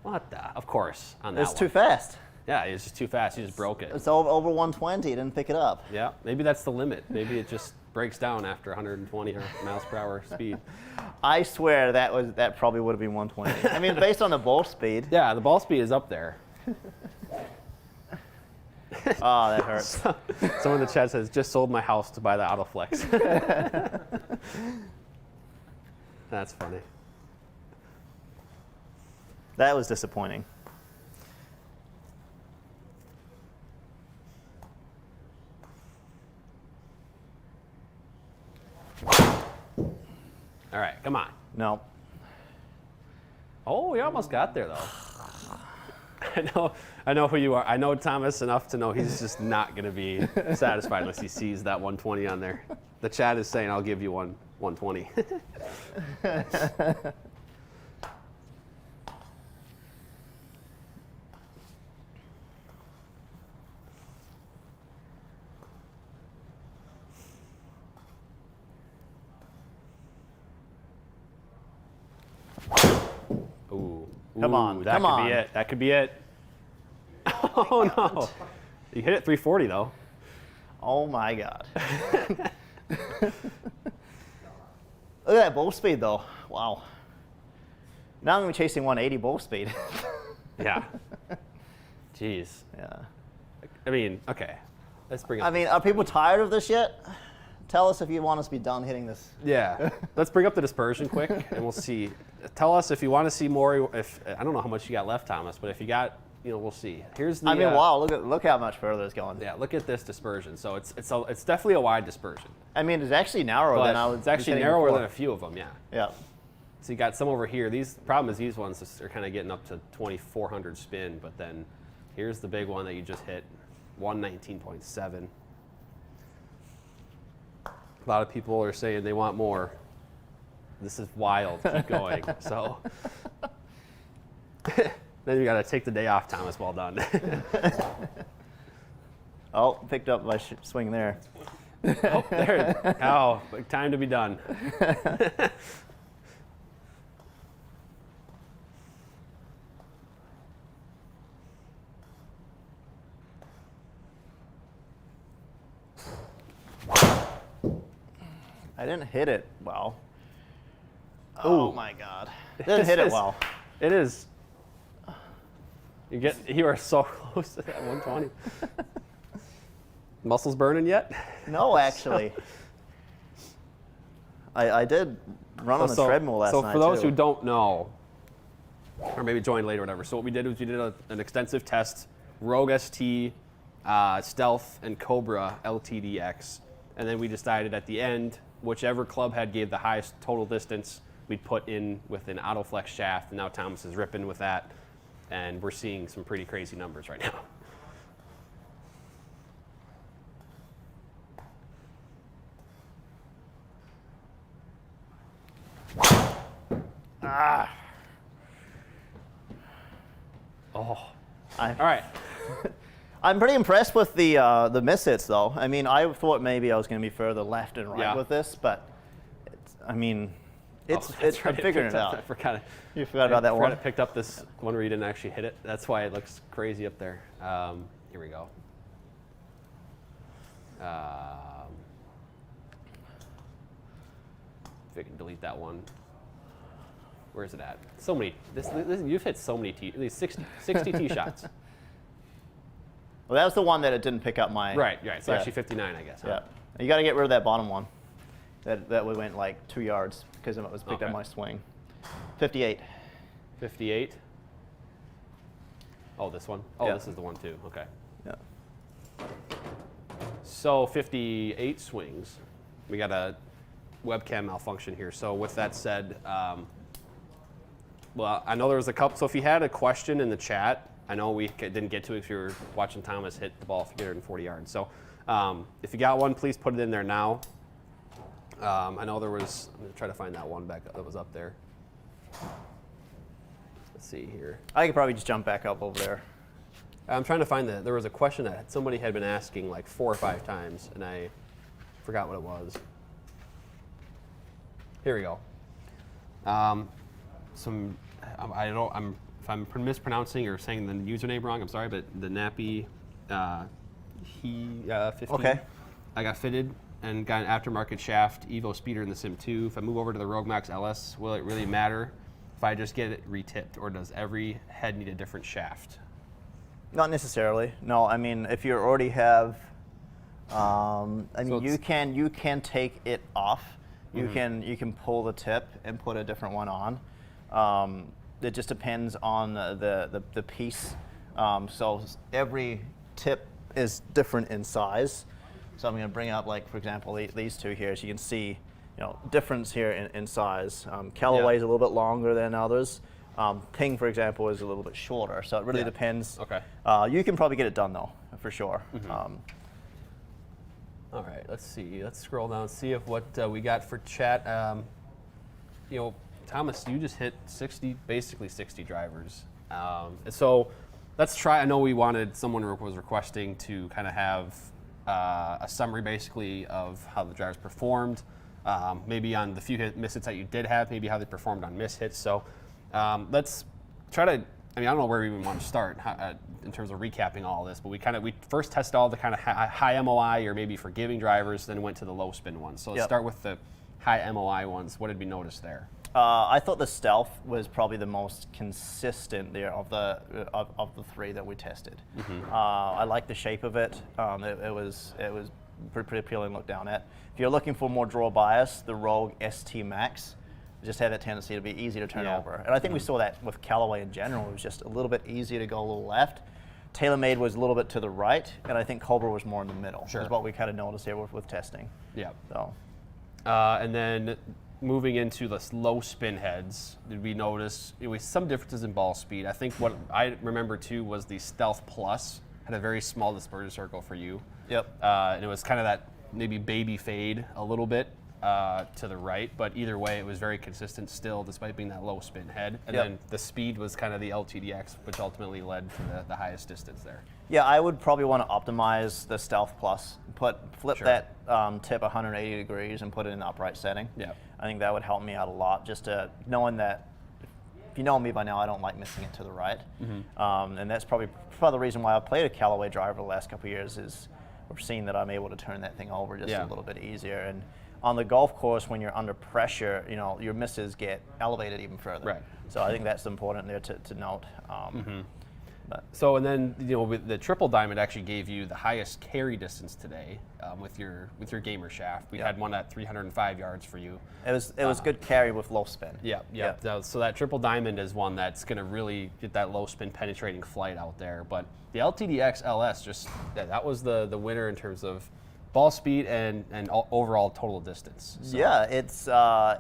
What the? Of course, on that It's one. too fast. Yeah, it's just too fast. You just broke it. It's over 120. It didn't pick it up. Yeah, maybe that's the limit. Maybe it just breaks down after 120 miles per hour speed. I swear that probably would have been 120. I mean, based on the ball speed. Yeah, the ball speed is up there. Oh, that hurts. Someone in the chat says, just sold my house to buy the Autoflex. That's funny. That was disappointing. All right, come on. No. Oh, you almost got there, though. I know who you are. I know Thomas enough to know he's just not going to be satisfied unless he sees that 120 on there. The chat is saying, I'll give you 120. Ooh. Come on, That come could on. be it. That could be it. Oh, no. You hit it 340, though. Oh, my God. Look at that ball speed, though. Wow. Now I'm going to be chasing 180 ball speed. Yeah. Jeez. Yeah. I mean, okay. Let's bring up. I mean, are people tired of this yet? Tell us if you want us to be done hitting this. Yeah. Let's bring up the dispersion quick, and we'll see. Tell us if you want to see more. If I don't know how much you got left, Thomas, but if you got, we'll see. Here's the. I mean, wow! Look how much further it's going. Yeah. Look at this dispersion. So it's definitely a wide dispersion. I mean, it's actually narrower than I was. It's actually narrower than a few of them. Yeah. Yeah. So you got some over here. Problem is these ones are kind of getting up to 2,400 spin, but then here's the big one that you just hit, 119.7. A lot of people are saying they want more. This is wild. Keep going. So then you got to take the day off, Thomas. Well done. Oh, picked up my swing there. Oh, there. Oh, time to be done. I didn't hit it well. Ooh. Oh my God. Didn't hit it well. It is. You are so close to that 120. Muscles burning yet? No, actually. I did run on the treadmill last night. So for those who don't know, or maybe joined later or whatever, so what we did was we did an extensive test, Rogue ST, Stealth, and Cobra LTDx. And then we decided at the end, whichever club head gave the highest total distance, we'd put in with an AutoFlex shaft. And now Thomas is ripping with that. And we're seeing some pretty crazy numbers right now. Oh. All right. I'm pretty impressed with the miss hits, though. I mean, I thought maybe I was going to be further left and right with this, but I'm figuring it out. You forgot about that one? I picked up this one where you didn't actually hit it. That's why it looks crazy up there. Here we go. If I can delete that one. Where is it at? So many. You've hit so many tee. These 60 tee shots. Well, that was the one that it didn't pick up my. Right. So actually 59, I guess. Huh? Yeah. You got to get rid of that bottom one. That we went like 2 yards because it was picked up my swing. 58. 58. Oh, this one. Oh, this is the one too. Okay. Yeah. So 58 swings. We got a webcam malfunction here. So with that said, well, I know there was a couple. So if you had a question in the chat, I know we didn't get to it if you were watching Thomas hit the ball 340 yards. So if you got one, please put it in there now. I know there was, I'm going to try to find that one back that was up there. Let's see here. I could probably just jump back up over there. I'm trying to find there was a question that somebody had been asking like 4 or 5 times, and I forgot what it was. Here we go. If I'm mispronouncing or saying the username wrong, I'm sorry, but the Nappy 15. Okay. I got fitted and got an aftermarket shaft Evo speeder in the Sim 2. If I move over to the Rogue Max LS, will it really matter if I just get it retipped, or does every head need a different shaft? Not necessarily. No, I mean, if you already have, you can take it off. You can pull the tip and put a different one on. It just depends on the piece. So every tip is different in size. So I'm going to bring up, like, for example, these two here, so you can see, difference here in size. Callaway is a little bit longer than others. Ping, for example, is a little bit shorter. So it really depends. Okay. You can probably get it done, though, for sure. All right, let's see. Let's scroll down, see if what we got for chat. Thomas, you just hit basically 60 drivers. So let's try. I know someone was requesting to kind of have a summary basically of how the drivers performed, maybe on the few miss hits that you did have, maybe how they performed on miss hits. So let's try to. I don't know where we even want to start in terms of recapping all this, but we first tested all the kind of high MOI or maybe forgiving drivers, then went to the low spin ones. So let's start with the high MOI ones. What did we notice there? I thought the Stealth was probably the most consistent there of the three that we tested. I like the shape of it. It was pretty appealing to look down at. If you're looking for more draw bias, the Rogue ST Max just had a tendency to be easy to turn over. And I think we saw that with Callaway in general. It was just a little bit easier to go a little left. TaylorMade was a little bit to the right, and I think Cobra was more in the middle. Sure. Is what we kind of noticed here with testing. Yeah. So. And then moving into the low spin heads, did we notice some differences in ball speed? I think what I remember too was the Stealth Plus had a very small dispersion circle for you. Yep. And it was kind of that maybe baby fade a little bit to the right, but either way it was very consistent still despite being that low spin head. And then the speed was kind of the LTDx, which ultimately led to the highest distance there. Yeah, I would probably want to optimize the Stealth Plus. Flip that tip 180 degrees and put it in the upright setting. Yeah. I think that would help me out a lot, just knowing that, if you know me by now, I don't like missing it to the right. And that's probably the reason why I've played a Callaway driver the last couple of years is we're seeing that I'm able to turn that thing over just a little bit easier. And on the golf course, when you're under pressure, your misses get elevated even further. Right. So I think that's important there to note. So, and then with the triple diamond actually gave you the highest carry distance today with your gamer shaft. We had one at 305 yards for you. It was good carry with low spin. Yeah. So that triple diamond is one that's going to really get that low spin penetrating flight out there. But the LTDxLS that was the winner in terms of ball speed and overall total distance. So. Yeah,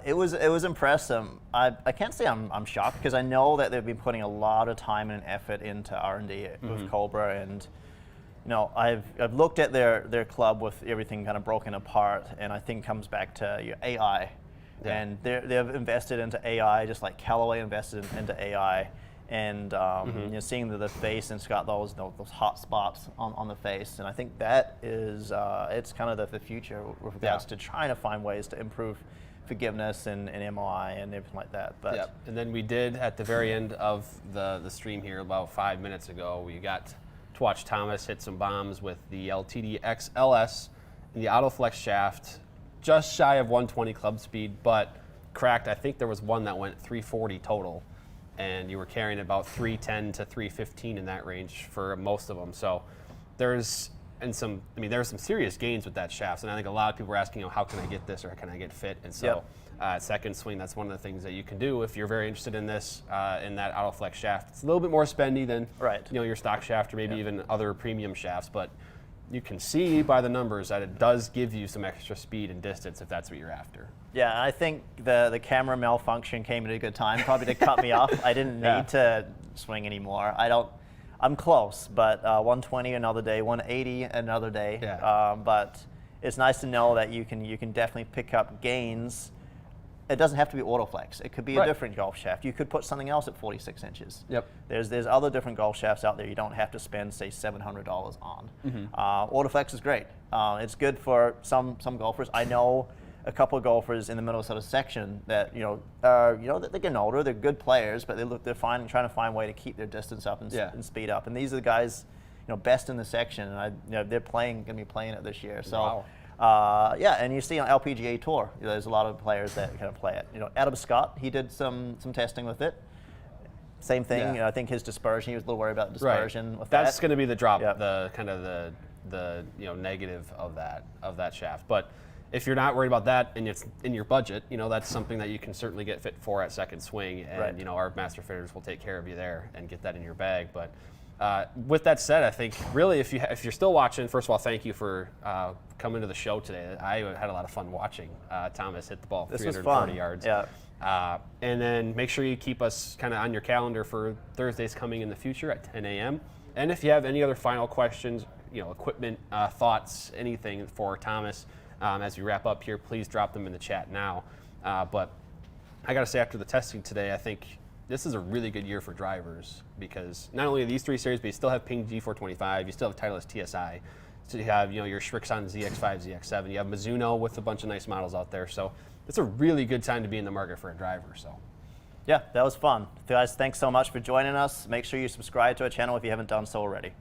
it was impressive. I can't say I'm shocked because I know that they've been putting a lot of time and effort into R&D with Cobra, and I've looked at their club with everything kind of broken apart, and I think it comes back to your AI, and they've invested into AI just like Callaway invested into AI. And seeing the face, and it's got those hot spots on the face, and I think that is it's kind of the future with regards to trying to find ways to improve forgiveness and MOI and everything like that. But and then we did at the very end of the stream here about 5 minutes ago, we got to watch Thomas hit some bombs with the LTDxLS and the Autoflex shaft, just shy of 120 club speed, but cracked. I think there was one that went 340 total. And you were carrying about 310 to 315 in that range for most of them. So there's some serious gains with that shaft. And I think a lot of people were asking, how can I get this or can I get fit? And so second swing, that's one of the things that you can do if you're very interested in this, in that Autoflex shaft. It's a little bit more spendy than your stock shaft or maybe even other premium shafts, but you can see by the numbers that it does give you some extra speed and distance if that's what you're after. Yeah, I think the camera malfunction came at a good time, probably to cut me off. I didn't need to swing anymore. I'm close, but 120 another day, 180 another day. But it's nice to know that you can definitely pick up gains. It doesn't have to be Autoflex. It could be a different golf shaft. You could put something else at 46 inches. There's other different golf shafts out there you don't have to spend, say, $700 on. Autoflex is great. It's good for some golfers. I know a couple of golfers in the Minnesota section that they're getting older. They're good players, but they're trying to find a way to keep their distance up and speed up. And these are the guys, best in the section, and they're going to be playing it this year. So. Wow. And you see on LPGA Tour, there's a lot of players that kind of play it. Adam Scott, he did some testing with it. Same thing. I think his dispersion, he was a little worried about dispersion. With That's going to be the drop, the kind of the negative of that shaft. But if you're not worried about that and it's in your budget, that's something that you can certainly get fit for at second swing, and our master fitters will take care of you there and get that in your bag. But with that said, I think really if you're still watching, first of all, thank you for coming to the show today. I had a lot of fun watching Thomas hit the ball 340 yards. And then make sure you keep us kind of on your calendar for Thursdays coming in the future at 10 a.m. And if you have any other final questions, equipment thoughts, anything for Thomas as we wrap up here, please drop them in the chat now. But I got to say, after the testing today, I think this is a really good year for drivers because not only are these 3 series, but you still have Ping G425, you still have Titleist TSI, so you have your Srixon ZX5, ZX7, you have Mizuno with a bunch of nice models out there. So it's a really good time to be in the market for a driver. So yeah, that was fun. Guys, thanks so much for joining us. Make sure you subscribe to our channel if you haven't done so already.